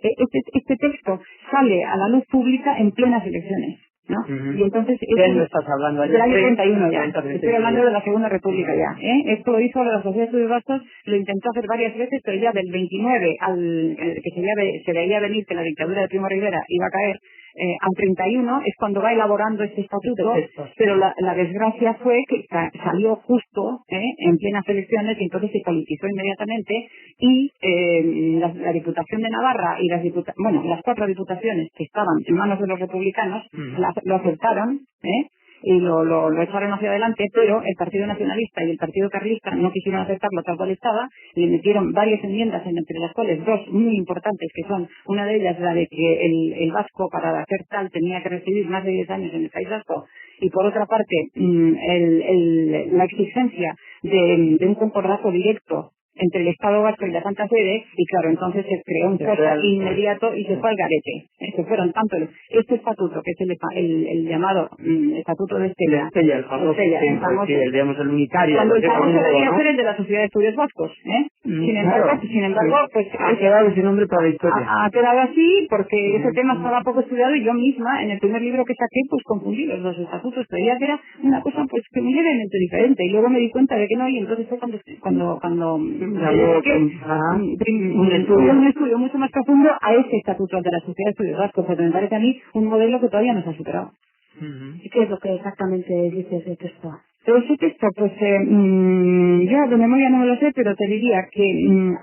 este texto sale a la luz pública en plenas elecciones, ¿no? Y entonces ¿qué año estás hablando? Del año 31 ya. Estoy hablando de la Segunda República ya. Esto lo hizo la Sociedad de Estudios Vascos, lo intentó hacer varias veces, pero ya del 29 al que se veía venir que la dictadura de Primo de Rivera iba a caer, al 31 es cuando va elaborando este estatuto, pero la desgracia fue que salió justo en plenas elecciones, y entonces se politizó inmediatamente, y la Diputación de Navarra y las 4 diputaciones que estaban en manos de los republicanos lo aceptaron, y lo echaron hacia adelante, pero el Partido Nacionalista y el Partido Carlista no quisieron aceptarlo tal cual estaba, le metieron varias enmiendas, entre las cuales 2 muy importantes, que son, una de ellas la de que el vasco para hacer tal tenía que residir más de 10 años en el País Vasco, y por otra parte la exigencia de un concordato directo entre el Estado vasco y la Santa Sede, y claro, entonces se creó un choque inmediato y se fue al garete. que fueron tanto este estatuto, que es el llamado estatuto de Estella, el famoso, digamos, el unitario. Cuando el famoso debería ser el de la Sociedad de Estudios Vascos, ¿eh? Sin embargo, pues ha quedado ese nombre para la historia. Ha quedado así porque ese tema estaba poco estudiado y yo misma, en el primer libro que saqué, pues confundí los dos estatutos, creía que era una cosa pues que muy levemente diferente, y luego me di cuenta de que no, y entonces fue cuando un estudio mucho más profundo a ese estatuto de la Sociedad de Estudios Vascos, porque me parece a mí un modelo que todavía no se ha superado. ¿Y qué es lo que exactamente dice ese texto? Ese texto, pues yo de memoria no me lo sé, pero te diría que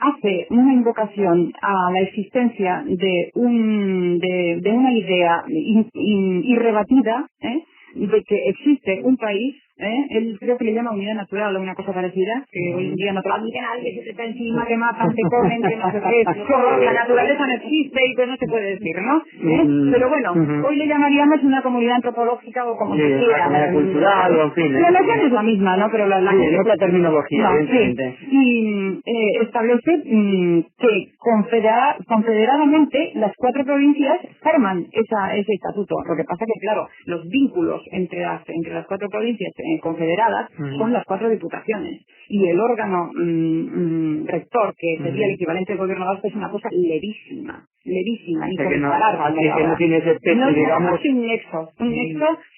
hace una invocación a la existencia de una idea irrebatida, de que existe un país, él creo que le llama unidad natural o una cosa parecida, que hoy en día naturalmente nadie se te está encima, que matan, te comen, que no sé qué, la naturaleza no existe y pues no se puede decir, ¿no? Pero bueno, hoy le llamaríamos una comunidad antropológica o como se quiera. Una cultural o en fin. La noción es la misma, ¿no? Pero otra terminología, evidentemente. Y establece que confederadamente las 4 provincias forman ese estatuto. Lo que pasa que, claro, los vínculos entre las 4 provincias confederadas son las 4 diputaciones, y el órgano rector, que sería el equivalente del gobierno vasco, es una cosa levísima, incomparable. Que no tiene ese peso, digamos. Un nexo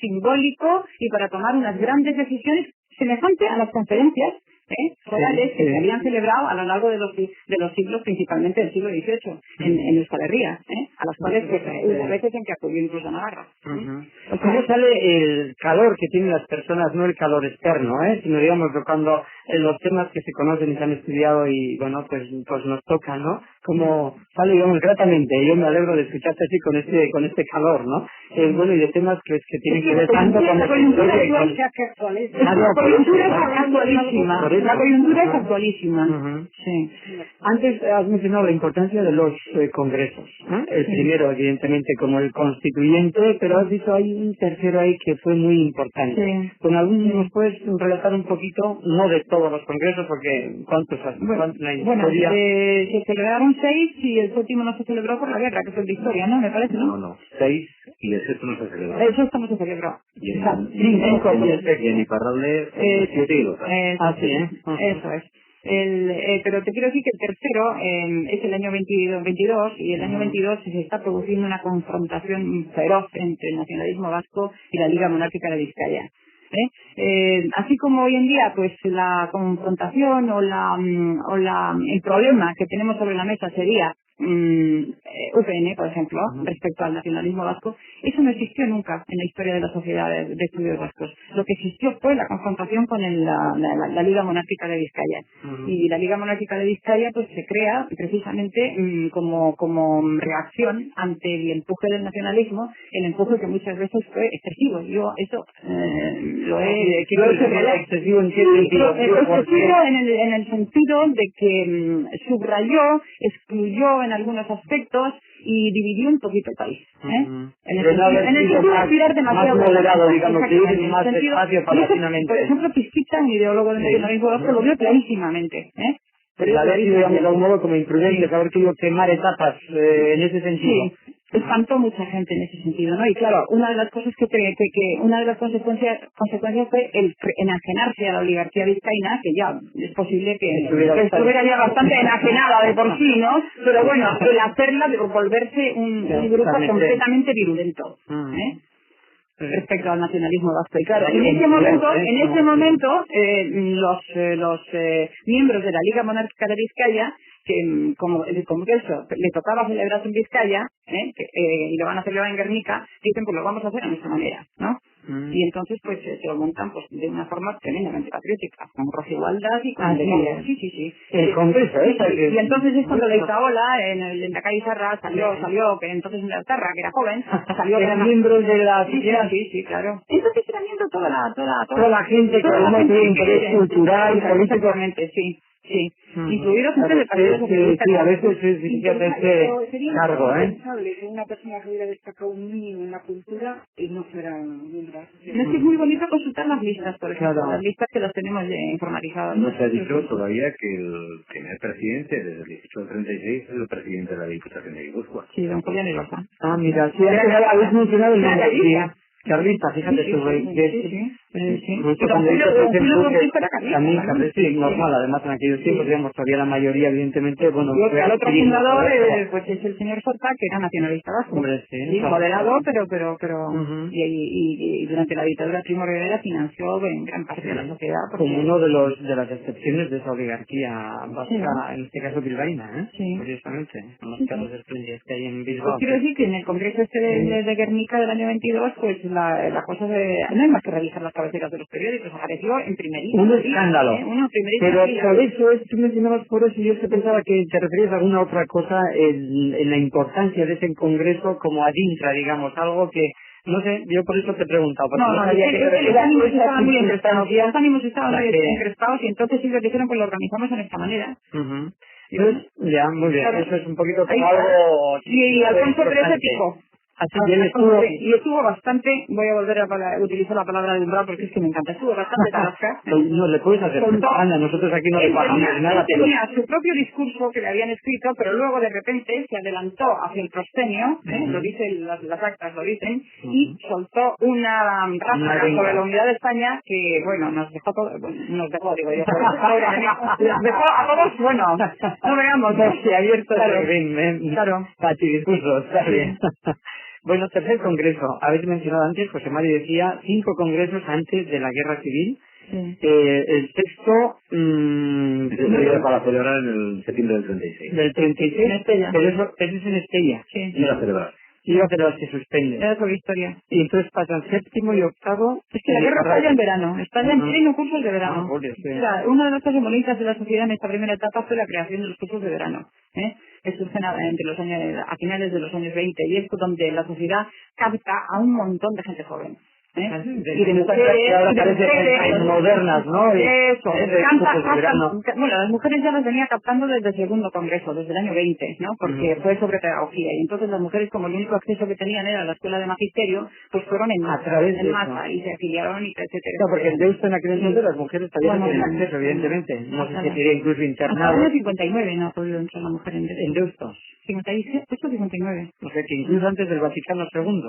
simbólico, y para tomar unas grandes decisiones semejante a las conferencias forales que se habían celebrado a lo largo de los siglos, principalmente del siglo XVIII, en Euskal Herria, a las cuales hubo veces en que acudió incluso Navarra. ¿Cómo sale el calor que tienen las personas, no el calor externo, sino digamos tocando los temas que se conocen y se han estudiado y bueno, pues nos tocan, ¿no? Como sale, digamos, gratamente. Yo me alegro de escucharte así con este calor, ¿no? Bueno, y de temas que tienen que ver tanto con la coyuntura es actualísima. Sí. Antes has mencionado la importancia de los congresos, ¿no? El primero, evidentemente, como el constituyente, pero has dicho hay un tercero ahí que fue muy importante. Sí. ¿Con alguno nos puedes relatar un poquito, no de todos los congresos, porque cuántos la historia? Se celebraron 6 y el 7º no se celebró por la guerra, que es el de historia, ¿no? Me parece, ¿no? No, 6 y el 6 no se celebró. El 6 no se celebró. Y en Iparralde, 7 y 2. Eso es. Pero te quiero decir que el tercero es el año 22, y el año 22 se está produciendo una confrontación feroz entre el nacionalismo vasco y la Liga Monárquica de Vizcaya. Así como hoy en día pues la confrontación o el problema que tenemos sobre la mesa sería UPN, por ejemplo, respecto al nacionalismo vasco, eso no existió nunca en la historia de la Sociedad de Estudios Vascos. Lo que existió fue la confrontación con la Liga Monárquica de Vizcaya. Y la Liga Monárquica de Vizcaya pues se crea precisamente como reacción ante el empuje del nacionalismo, el empuje que muchas veces fue excesivo. Yo eso lo he excesivo en qué sentido. Excesivo en el sentido de que subrayó, excluyó en algunos aspectos y dividió un poquito el país. En el sentido de aspirar demasiado. Más moderado, digamos, que hubiera más espacio paulatinamente. Por ejemplo, Pizquita, un ideólogo del nacionalismo vasco, lo vio clarísimamente. Pero la ley, digamos, de algún modo como imprudente, haber querido quemar etapas en ese sentido. Sí, espantó mucha gente en ese sentido, ¿no? Y claro, una de las cosas una de las consecuencias fue el enajenarse a la oligarquía vizcaína, que ya es posible que estuviera ya bastante enajenada de por sí, ¿no? Pero bueno, el hacerla de volverse un grupo completamente virulento, respecto al nacionalismo vasco. Y claro, en ese momento los miembros de la Liga Monárquica de Vizcaya, que como eso le tocaba celebrarse en Vizcaya, y lo van a celebrar en Guernica, dicen pues lo vamos a hacer a nuestra manera, ¿no? Y entonces pues se lo montan pues de una forma tremendamente patriótica, con Rosigualdad y con sí. El congreso, y entonces es cuando la Itaola, en el Endacay Sarra salió, que entonces en la Tarra, que era joven, salió eran miembros de la sí, claro. Entonces era miembro toda la gente que además tiene interés cultural, político. Sí. Sí, incluidos gente de partidos socialistas. Sí, a veces es difícil hacerse cargo, ¿eh? Que una persona que hubiera destacado un mínimo en la cultura y no fuera miembro de la sociedad. No es que es muy bonito consultar las listas, por ejemplo, las listas que las tenemos informatizadas. No se ha dicho todavía que el primer presidente desde el 18 al 36 es el presidente de la Diputación de Guipúzcoa. Sí, don Julián Ilosa. Ah, mira, sí, habéis mencionado el nombre. Carlista, fíjate tú, mucho cuando también Carlista, normal, además en aquellos tiempos, digamos, todavía la mayoría, evidentemente, bueno... Y el otro fundador, pues es el señor Sorta, que era nacionalista vasco. Hombre, sí. Moderado, pero... Y durante la dictadura de Primo de Rivera financió en gran parte de la sociedad. Como uno de las excepciones de esa oligarquía vasca, en este caso bilbaína, ¿eh? Sí. Curiosamente, en los casos espléndidos que hay en Bilbao. Pues quiero decir que en el congreso de Guernica del año 22, pues la cosa de... No hay más que revisar las cabeceras de los periódicos, apareció en primerísima. Un escándalo. Pero eso es, tú mencionabas por eso, y yo pensaba que te referías a alguna otra cosa en la importancia de ese congreso como adintra, digamos, algo que... No sé, yo por eso te he preguntado. No, los ánimos estaban muy encrespados. Los ánimos estaban muy encrespados y entonces sí lo que hicieron, pues lo organizamos en esta manera. Entonces, ya, muy bien, eso es un poquito como algo... Y Alfonso XIII picó. Así que él estuvo... Y estuvo bastante, voy a volver a utilizar la palabra de umbral porque es que me encanta, estuvo bastante tarasca. No le puedes hacer propaganda, nosotros aquí no le pagamos nada. Tenía su propio discurso que le habían escrito, pero luego de repente se adelantó hacia el proscenio, lo dicen las actas, lo dicen, y soltó una ráfaga sobre la unidad de España que, bueno, nos dejó digo yo, nos dejó a todos, bueno, no veamos, abierto, claro, para ti discurso, está bien. Bueno, tercer congreso. Habéis mencionado antes, José Mario decía, 5 congresos antes de la Guerra Civil. Sí. El sexto... para celebrar en el septiembre del 36. Del 36, en Estella. Pero eso es en Estella. Sí. Iba a celebrar. Iba a celebrar, se suspende. Era su historia. Y entonces pasan séptimo y octavo... Es que la guerra estalla en verano, estalla en pleno cursos de verano. Una de las cosas bonitas de la sociedad en esta primera etapa fue la creación de los cursos de verano. Es entre los años, a finales de los años 20, y es donde la sociedad capta a un montón de gente joven. Y de mujeres modernas, ¿no? Eso, bueno, las mujeres ya las venía captando desde el segundo congreso, desde el año 20, ¿no? Porque fue sobre pedagogía, y entonces las mujeres, como el único acceso que tenían era la escuela de magisterio, pues fueron en masa y se afiliaron y etcétera. No, porque en Deusto en aquel entonces las mujeres también no tenían acceso, evidentemente. No sé si sería incluso internado. En el año 59 no ha podido entrar la mujer en Deusto. 57, 59. O sea que incluso antes del Vaticano II,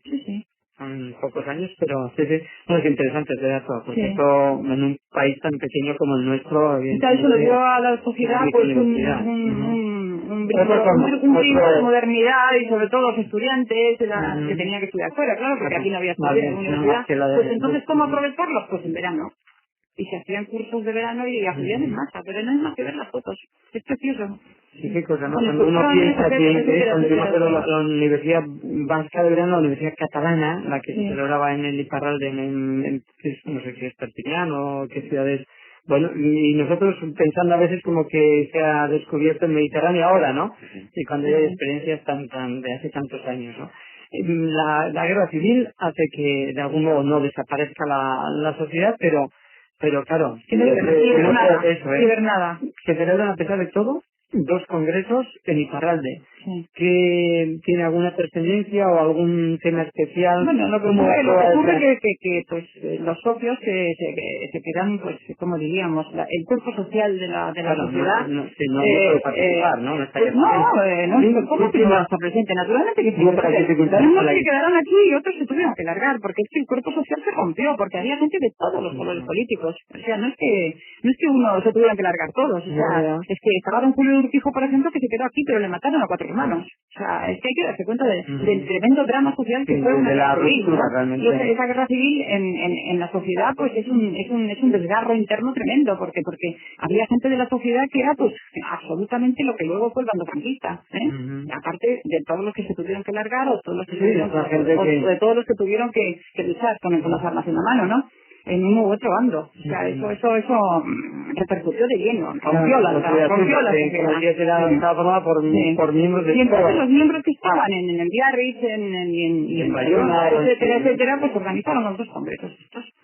Sí. Son pocos años, pero sí, no, es interesante ese dato, porque esto en un país tan pequeño como el nuestro... Eso le dio a la sociedad pues un brillo de modernidad, y sobre todo los estudiantes que tenían que estudiar fuera, claro, porque aquí no había universidad. Pues entonces, ¿cómo aprovecharlos? Pues en verano. Y se hacían cursos de verano y acudían en masa, pero no es más que ver las fotos. Es precioso. Sí, qué cosa, ¿no? Cuando uno piensa que la Universidad Vasca de Verano, la Universidad Catalana, la que se celebraba en el Iparralde, no sé si es Perpiñán o qué ciudades. Bueno, y nosotros pensando a veces como que se ha descubierto el Mediterráneo ahora, ¿no? Y cuando hay experiencias de hace tantos años, ¿no? La guerra civil hace que de algún modo no desaparezca la sociedad, pero claro, nada. Se celebran a pesar de todo 2 congresos en Iparralde. ¿Que tiene alguna trascendencia o algún tema especial? Bueno, lo que ocurre que pues los socios se quedan, pues, como diríamos, el cuerpo social de la sociedad. No puede participar, ¿no? No está ¿Cómo que no está presente? Naturalmente que sí. Unos se quedaron aquí y otros se tuvieron que largar, porque es que el cuerpo social se rompió, porque había gente de todos los colores políticos. O sea, no es que uno se tuviera que largar todos. O sea, es que estaba don Julio Urquijo, por ejemplo, que se quedó aquí, pero le mataron a 4 hermanos. O sea, es que hay que darse cuenta del tremendo drama social que fue una guerra civil, ¿no? Y esa guerra civil en la sociedad, pues es un desgarro interno tremendo, porque había gente de la sociedad que era, pues, absolutamente lo que luego fue el bando franquista, aparte de todos los que se tuvieron que largar, o todos los que de todos los que tuvieron que luchar con las armas en la mano, ¿no? En uno u otro bando. O sea, eso repercutió de lleno, rompió la sociedad. Estaba formada por miembros de... Y entonces los miembros que estaban en Biarritz, en Bayona, etcétera, pues organizaron los 2 congresos.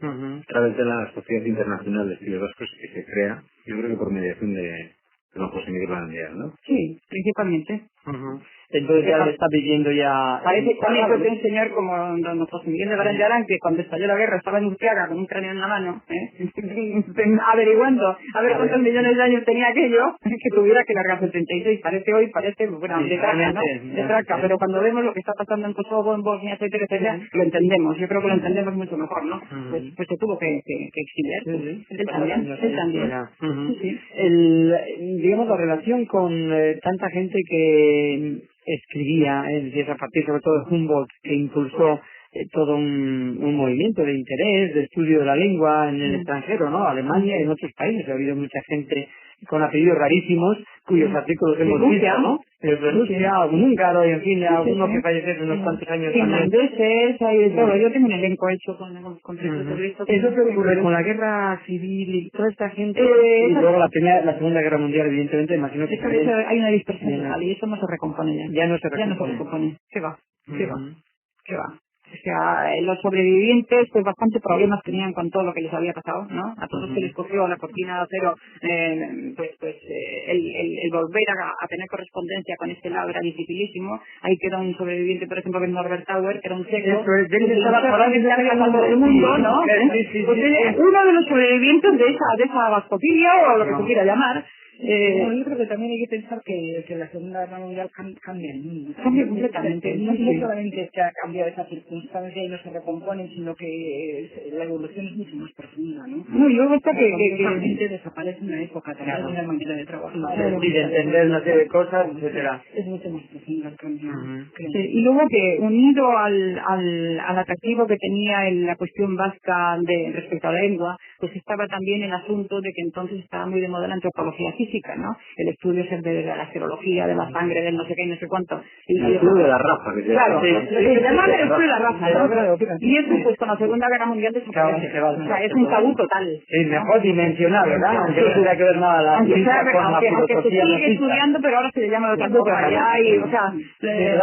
A través de la Sociedad Internacional de Estudios Vascos, que se crea Yo creo que por mediación de don José Miguel Barandiaran, ¿no? Sí, principalmente. Entonces ya le está pidiendo ya... Parece que un señor como don José Miguel de Barandiaran, que cuando estalló la guerra estaba en Urtiaga con un cráneo en la mano, averiguando a ver cuántos millones de años tenía aquello, que tuviera que largar 76. Parece, bueno, de traca, ¿no? De traca, pero cuando vemos lo que está pasando en Kosovo, en Bosnia, etcétera, lo entendemos. Yo creo que lo entendemos mucho mejor, ¿no? Pues se tuvo que exiliar. Él también. Digamos, la relación con tanta gente que escribía, es decir, a partir sobre todo de Humboldt, que impulsó todo un movimiento de interés, de estudio de la lengua en el extranjero, ¿no? Alemania y en otros países. Ha habido mucha gente con apellidos rarísimos, cuyos artículos hemos visto, ¿no? De Rusia, algún húngaro, y en fin, alguno que falleció hace unos cuantos años también. Hay de todo. Yo tengo un elenco hecho con esto. Eso que ocurre con la guerra civil y toda esta gente, y luego la Segunda Guerra Mundial, evidentemente, imagino que... Hay una dispersión total y eso no se recompone ya. Ya no se recompone. ¿Qué va? O sea, los sobrevivientes, pues bastante problemas tenían con todo lo que les había pasado, ¿no? A todos se les cogió la cortina de acero, el volver a tener correspondencia con este lado era dificilísimo. Ahí quedó un sobreviviente, por ejemplo, que es Norbert Tauer, que era un checo, que estaba por ahí del mundo, ¿no? Uno de los sobrevivientes de esa vascofilia, o lo que se quiera llamar. Yo creo que también hay que pensar que la Segunda Guerra Mundial cambia el mundo. Cambia completamente. No solamente es que ha cambiado esa circunstancia y no se recomponen, sino que la evolución es mucho más profunda, ¿no? No, y luego está que la gente desaparece una época, también una manera de trabajar. Y de entender una serie de cosas, etcétera. Es mucho más profundo el cambio. Y luego que unido al atractivo que tenía la cuestión vasca respecto a la lengua, pues estaba también el asunto de que entonces estaba muy de moda la antropología física, ¿no? El estudio de la serología, de la sangre, del no sé qué, no sé cuánto. El estudio de la raza. Claro, se llama el estudio de la raza, ¿no? Y eso, pues con la Segunda Guerra Mundial desaparece. O sea, es un tabú total. Sí, mejor dimensionado, ¿verdad? Aunque no tuviera que ver nada la ciencia con la filosofía. Se sigue estudiando, pero ahora se le llama de otra forma.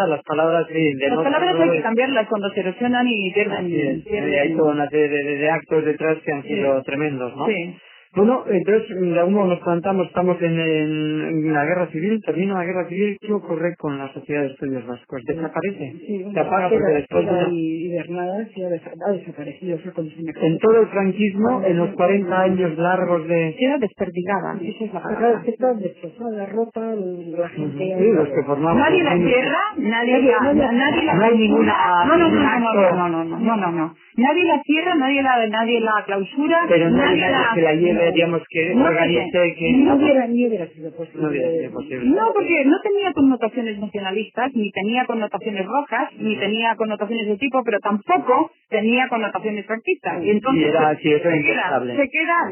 Las palabras, sí. Las palabras hay que cambiarlas cuando se erosionan y pierden. Hay toda una serie de actos detrás que han sido tremendos, ¿no? Sí. Bueno, entonces, de algún modo nos plantamos, estamos en la guerra civil, termina la guerra civil, ¿qué ocurre con la Sociedad de Estudios Vascos? ¿Desaparece? Sí, se apaga porque después de... Y Bernada sí ha desaparecido. En todo el franquismo, en los 40 años largos de... Queda desperdigada, esa es la palabra. Está destrozada, rota, la gente... Sí, los que formamos... Nadie la cierra, nadie la... No hay ninguna... No. Nadie la cierra, nadie la clausura, pero nadie que la lleve, digamos, que organice, que... No hubiera sido posible. No, porque no tenía connotaciones nacionalistas, ni tenía connotaciones rojas, ni tenía connotaciones de tipo, pero tampoco tenía connotaciones franquistas. Y entonces se queda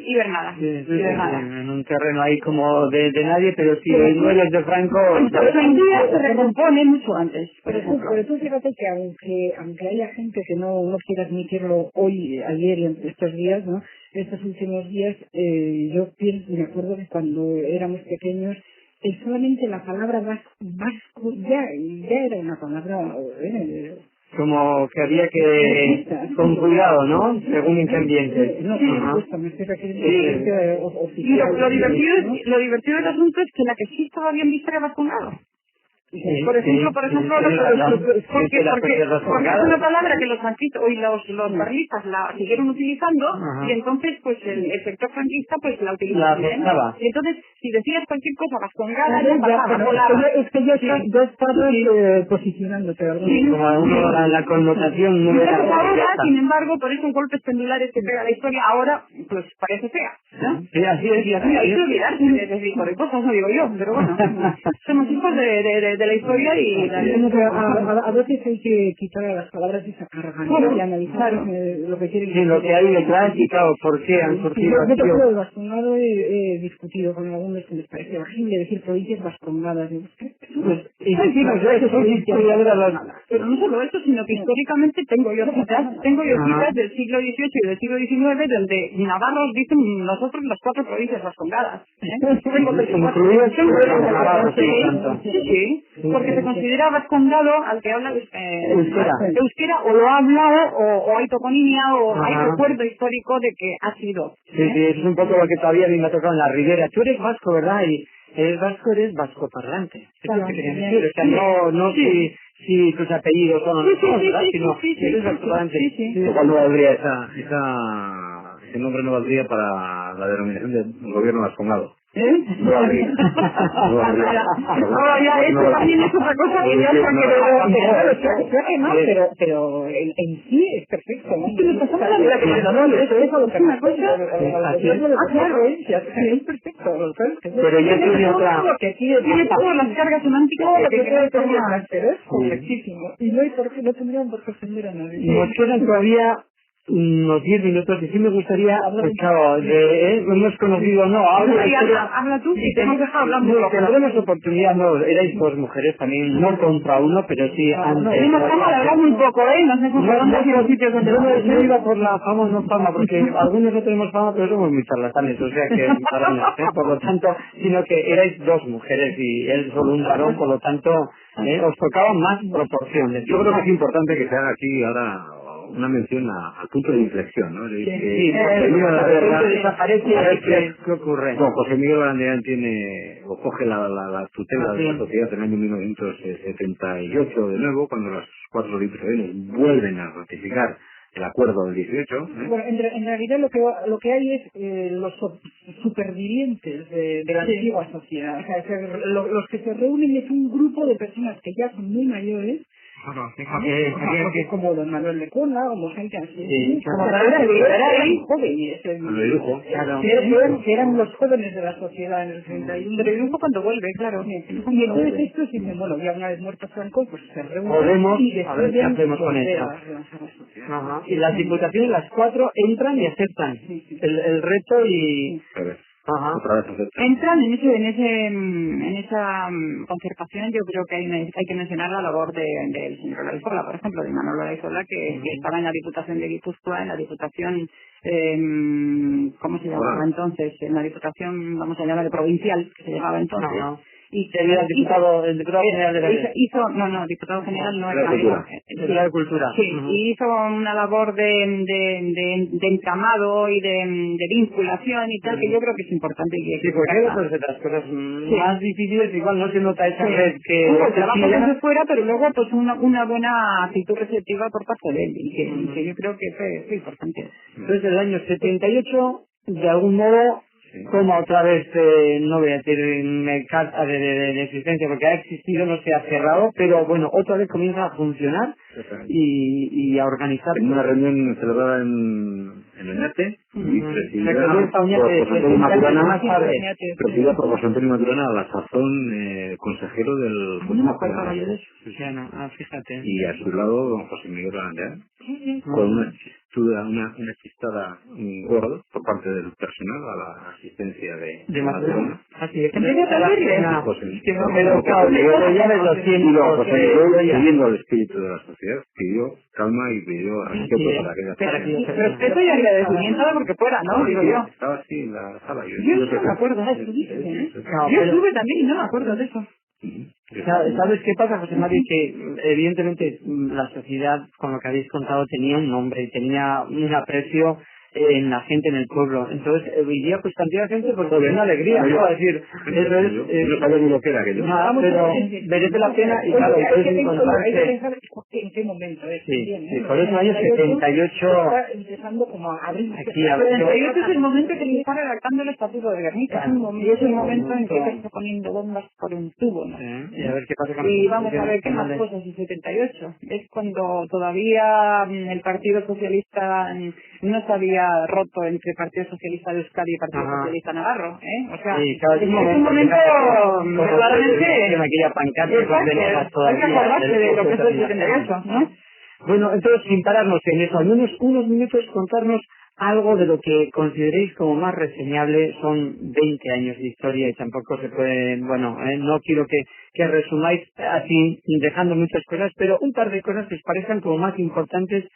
hibernada. En un terreno ahí como de nadie, pero si no eres de Franco... Hoy en día se recompone mucho antes, por ejemplo. Pero tú fíjate que aunque haya gente que no quiera admitirlo hoy, ayer y estos días, ¿no? Estos últimos días, yo me acuerdo que cuando éramos pequeños, solamente la palabra vasco ya era una palabra... como que había que con cuidado, ¿no? Según en qué ambiente. No, me estoy refiriendo a oficial. Y lo divertido del asunto es que la que sí estaba bien vista era vascongado. Por ejemplo, porque es una palabra que los franquistas y los carlistas la siguieron utilizando, y entonces pues el sector franquista pues la utilizaba. Y entonces si decías cualquier cosa vascongada ya pasaba. Es que yo estaba posicionándote, ¿verdad? Como la connotación no era... Ahora, sin embargo, por esos golpes pendulares que pega la historia, ahora pues parece fea, ¿no? Sí, así es. Hay que olvidarse de ese tipo de cosas, no digo yo, pero bueno, somos hijos de la historia y... A veces hay que quitar las palabras de esa carga, ¿no? Y analizar lo que quieren decir. Lo que hay detrás y claro, por qué han surgido así. Yo de vascongado he discutido con algunos que les parece horrible decir provincias vascongadas. Pero no solo eso, sino que históricamente tengo yo citas del siglo XVIII y del siglo XIX donde navarros dicen nosotros las 4 provincias vascongadas. Incluidas Sí. porque se considera vascongado al que habla euskera o lo habla o hay toponimia o hay recuerdo histórico de que ha sido. Sí, es un poco lo que todavía a mí me ha tocado en la Ribera. Tú eres vasco, ¿verdad? Y eres vasco, eres vascoparlante. Eso es lo que quería decir. O sea, no si tus apellidos son o no son, ¿verdad? Sino eres vascoparlante. Igual no valdría ese nombre no valdría para la denominación de gobierno vascongado. No valdría. Ahora eso también es otra cosa que ya pero en sí es perfecto, ¿no? Es perfecto. Pero yo tengo otra... Tiene todas las cargas semánticas que creo que es correctísimo. Y no tendrían por qué ofender a nadie. Nos quedan todavía unos 10 minutos y sí me gustaría, pues claro, hemos conocido, habla tú, si te hemos dejado hablando. Tendremos oportunidad, erais dos mujeres también, no contra uno, pero sí antes. Tenemos fama de hablar muy poco, no sé si los sitios donde no iba por la fama, no fama, porque algunos no tenemos fama, pero somos muy charlatanes, o sea que, por lo tanto, sino que erais dos mujeres y él solo un varón, por lo tanto, os tocaban más proporciones. Yo creo que es importante que se haga aquí ahora una mención al punto de inflexión, ¿no? Desaparece, ¿qué ocurre? Bueno, José Miguel Barandiarán coge la tutela de la sociedad en el año 1978 de nuevo, cuando las 4 diputaciones vuelven a ratificar el acuerdo del 18. Bueno, en realidad lo que hay es los supervivientes de la antigua sociedad. O sea, los que se reúnen es un grupo de personas que ya son muy mayores, como don Manuel de Cona, como gente así, como jóvenes, que eran los jóvenes de la sociedad en el 31, pero triunfo cuando vuelve, claro. Y entonces estos dicen, bueno, ya una vez muerto Franco, pues se reúnen podemos y a ver qué hacemos con esto. Y las diputaciones, las 4, entran y aceptan el reto y... Entran en esa concertación. Yo creo que hay que mencionar la labor del señor Olaizola, por ejemplo, de Manolo Olaizola, que estaba en la Diputación de Guipúzcoa, en la Diputación, ¿cómo se llamaba entonces? En la Diputación, vamos a llamarle provincial, que se llamaba entonces. Y tenía el diputado general de la diputado general no era de Cultura. Sí, y hizo una labor de entramado y de vinculación y tal, que yo creo que es importante. Sí, porque de las cosas más difíciles igual no se nota esa red que... trabajo desde fuera, pero luego pues una buena actitud receptiva por parte de él, y que yo creo que fue importante. Entonces el año 78, de algún modo... Como otra vez, no voy a decir carta de existencia porque ha existido, no se ha cerrado, pero bueno, otra vez comienza a funcionar y a organizar. Una reunión celebrada en Oñate y presidida por José Antonio Maturana, a la sazón consejero del Consejo General. Fíjate. Y a su lado don José Miguel Barandiarán, con una chistada gorda por parte del personal a la asistencia de Maturana. Así es. Siguiendo el espíritu de la sociedad, pidió calma y pidió respeto para aquella. Respeto y agradecimiento porque fuera, ¿no? Digo yo. Estaba así en la sala. Yo no me acuerdo de eso. Yo estuve también y no me acuerdo de eso. ¿Sabes qué pasa, José María? Que evidentemente la sociedad, con lo que habéis contado, tenía un nombre y tenía un aprecio en la gente, en el pueblo. Entonces, hoy día, pues cantidad de gente, pues una alegría, ¿no? Es decir, eso es... no sabía ni lo que era aquello. Nada, pero merece la pena y claro, entonces encontrarse... Hay que pensar en qué momento es. Sí, por eso año 78... Está empezando como a abrir... Aquí, a ver, este es el momento que se está redactando el Estatuto de Guernica. Y es el momento en que se está poniendo bombas por un tubo, ¿no? Y a ver qué pasa con... Y vamos a ver qué más cosas en 78. Es cuando todavía el Partido Socialista no se había roto entre Partido Socialista de Euskadi y Partido Socialista Navarro, O sea, es un momento claramente... En aquella pancarta hay que acordarse de lo que fue el 78, ¿no? Bueno, entonces, sin pararnos en eso, al menos unos minutos contarnos algo de lo que consideréis como más reseñable. Son 20 años de historia y tampoco se puede, no quiero que resumáis así, dejando muchas cosas, pero un par de cosas que os parezcan como más importantes.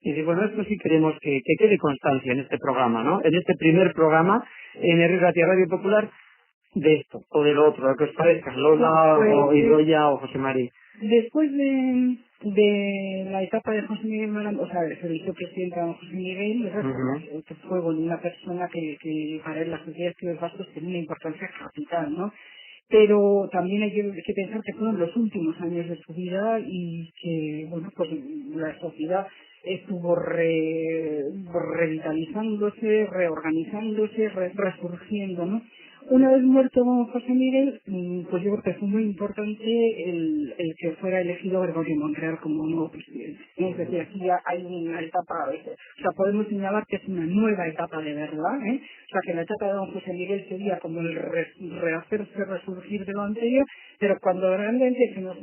Y bueno, esto sí queremos que quede constancia en este programa, ¿no? En este primer programa, en Radio Popular, de esto o de lo otro, lo que os parezca, Lola o Idoia o José María. Después de la etapa de José Miguel Morán, o sea, se eligió presidente a José Miguel, que fue una persona que para él la sociedad de estudios vascos tiene una importancia capital, ¿no? Pero también hay que pensar que fueron los últimos años de su vida y que, bueno, pues la sociedad estuvo revitalizándose, reorganizándose, resurgiendo, ¿no? Una vez muerto José Miguel, pues yo creo que fue muy importante el que fuera elegido Gregorio Monreal como nuevo presidente. Es decir, aquí ya hay una etapa, o sea, podemos señalar que es una nueva etapa de verdad, ¿eh? O sea, que la etapa de don José Miguel sería como el rehacerse, resurgir de lo anterior, pero cuando realmente nos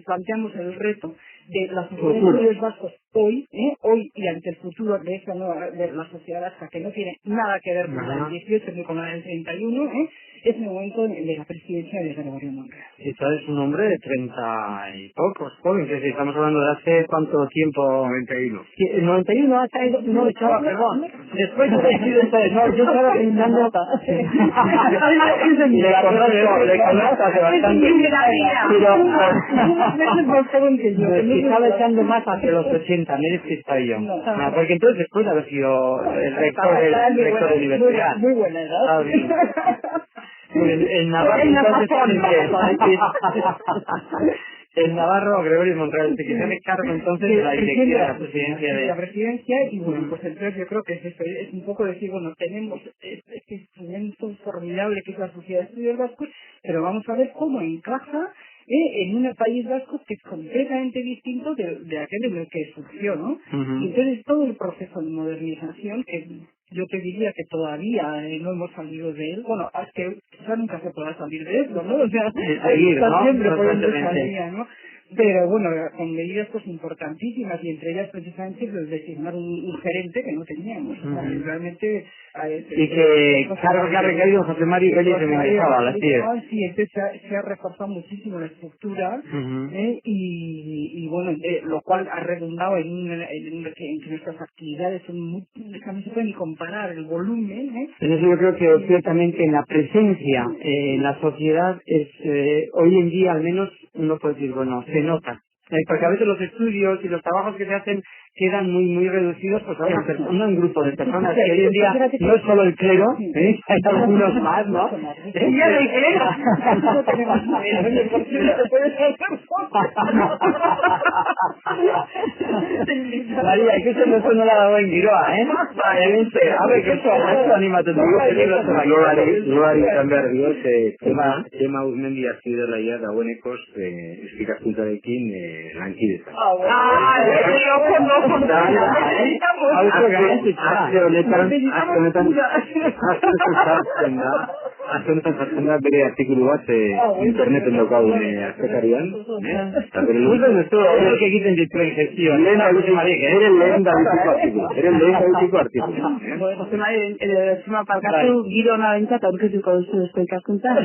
planteamos el reto de las sociedades vascos hoy y ante el futuro de esa nueva, de la sociedad vasca, que no tiene nada que ver con la del 18 ni con la del 31, es el momento de la presidencia de Gregorio Monreal. Y tú eres un hombre de 30 y pocos, joven, que si estamos hablando de hace cuánto tiempo. 91. ¿El 91 ha caído? No, chaval, perdón. Después de decir esto, no, yo estaba pensando. Le conozco hace bastante. Pero estaba echando más hacia los 80, me despistado yo. No, porque entonces después de haber sido el rector de universidad. Muy buena edad. En Navarro, el Navarro, Gregorio Monreal, se quedó de cargo entonces de la dirección de la presidencia de la presidencia, y bueno, pues entonces yo creo que es eso, es un poco decir, bueno, tenemos este instrumento formidable que es la Sociedad de Estudios Vascos, pero vamos a ver cómo encaja en un país vasco que es completamente distinto de aquel en el que surgió, ¿no? Y entonces todo el proceso de modernización, que yo te diría que todavía no hemos salido de él, bueno, es que quizá nunca se podrá salir de esto, ¿no? O sea, seguir, ¿no? Siempre podemos salir, ¿no? Pero bueno, con medidas pues importantísimas, y entre ellas precisamente pues, designar un gerente que no teníamos. O sea, realmente y que cargo que ha recaído José María Elías de Mendizábal, así es. Sí, entonces se ha reforzado muchísimo la estructura, y bueno, lo cual ha redundado en que nuestras actividades son muy, no se puede ni comparar el volumen. En eso yo creo que ciertamente en la presencia en la sociedad es hoy en día al menos uno puede decir, bueno, se nota. Porque a veces los estudios y los trabajos que se hacen quedan muy reducidos pues a un grupo de personas que hoy en día no es solo el clero, hay algunos más, ¿no? Ya de clero. No tenemos María, que eso no lo ha dado en Giroa, ¿eh? A ver, que eso anímate. Luari también dio tema Uzmendi azidelaia dagoenekoz esplikazkuntzarekin lankidetza. Azte honetan jartzen da bere artikulu bat interneten daukagun aztekarian. Horrek egiten dituen gestio. Eren lehen dabitiko artikulu. Jose Mari, zima palkatu, giro hona bentsat aurkituko duzu esko ikaskuntzan.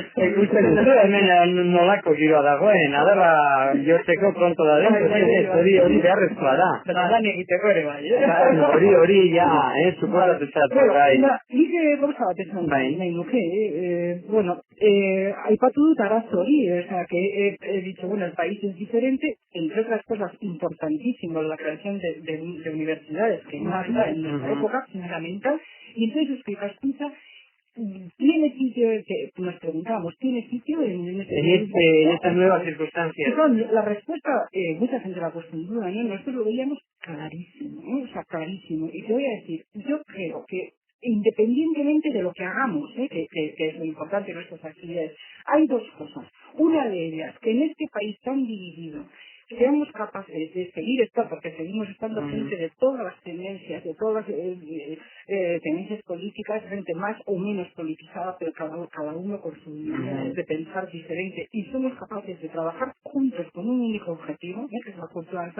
Hemen nolako giroa dagoen, adarra jotzeko pronto da den, hori beharrezkoa da. Lan egiteko ere bai. Hori ja, suportatzat. Nik gauza bat esan nahi nuke, bueno, aipatu dut arazo hori, o sea, que he dicho, bueno, el país es diferente, entre otras cosas importantísimo la creación de universidades, que no está en nuestra época, fundamental, y entonces Ikaskuntza tiene sitio, que nos preguntábamos, ¿tiene sitio en estas nuevas circunstancias? La respuesta, mucha gente la ha puesto en duda, ¿no? Nosotros lo veíamos clarísimo, ¿no? O sea, clarísimo. Y te voy a decir, yo creo que independientemente de lo que hagamos, que es lo importante de nuestras actividades, hay dos cosas. Una de ellas, que en este país tan dividido, seamos capaces de seguir estando, porque seguimos estando frente de todas las tendencias, de todas las tendencias políticas, gente más o menos politizada, pero cada uno con su manera de pensar diferente, y somos capaces de trabajar juntos con un único objetivo, que es la cultura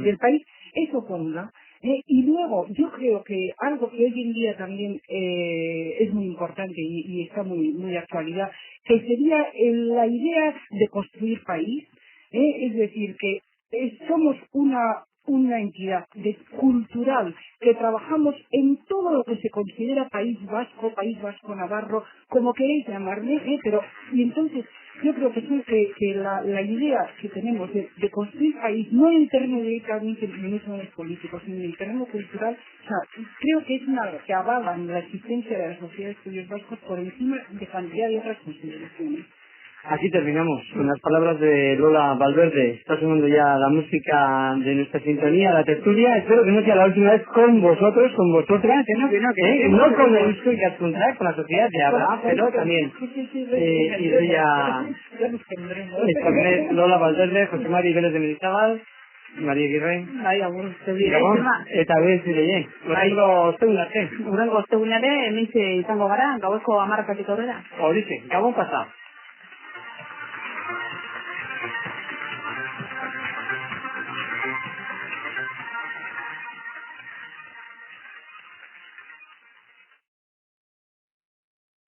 del país, eso por un lado. Y luego, yo creo que algo que hoy en día también es muy importante y está muy de actualidad, que sería la idea de construir país, es decir, que somos una una entidad cultural que trabajamos en todo lo que se considera País Vasco Navarro, como queréis llamarle, pero y entonces yo creo que la idea que tenemos de construir país, no en el terreno directamente de los políticos, sino en el terreno cultural, o sea, creo que es una que avalan la existencia de la Sociedad de Estudios Vascos por encima de cantidad de otras consideraciones. Aquí terminamos con las palabras de Lola Valverde. Está sonando ya la música de nuestra sintonía, la tertulia. Espero que no sea la última vez con vosotros, con vosotras. No con el Eusko Ikaskuntza, con la sociedad de habrá, pero también. Y soy ya Lola Valverde, José Mari Vélez de Mendizábal, María Aguirre. Eta bez ere, urrengo ostegunare, hementxe izango gara, gaueko 10:00 aurrera. Horixe, Gabon pasa.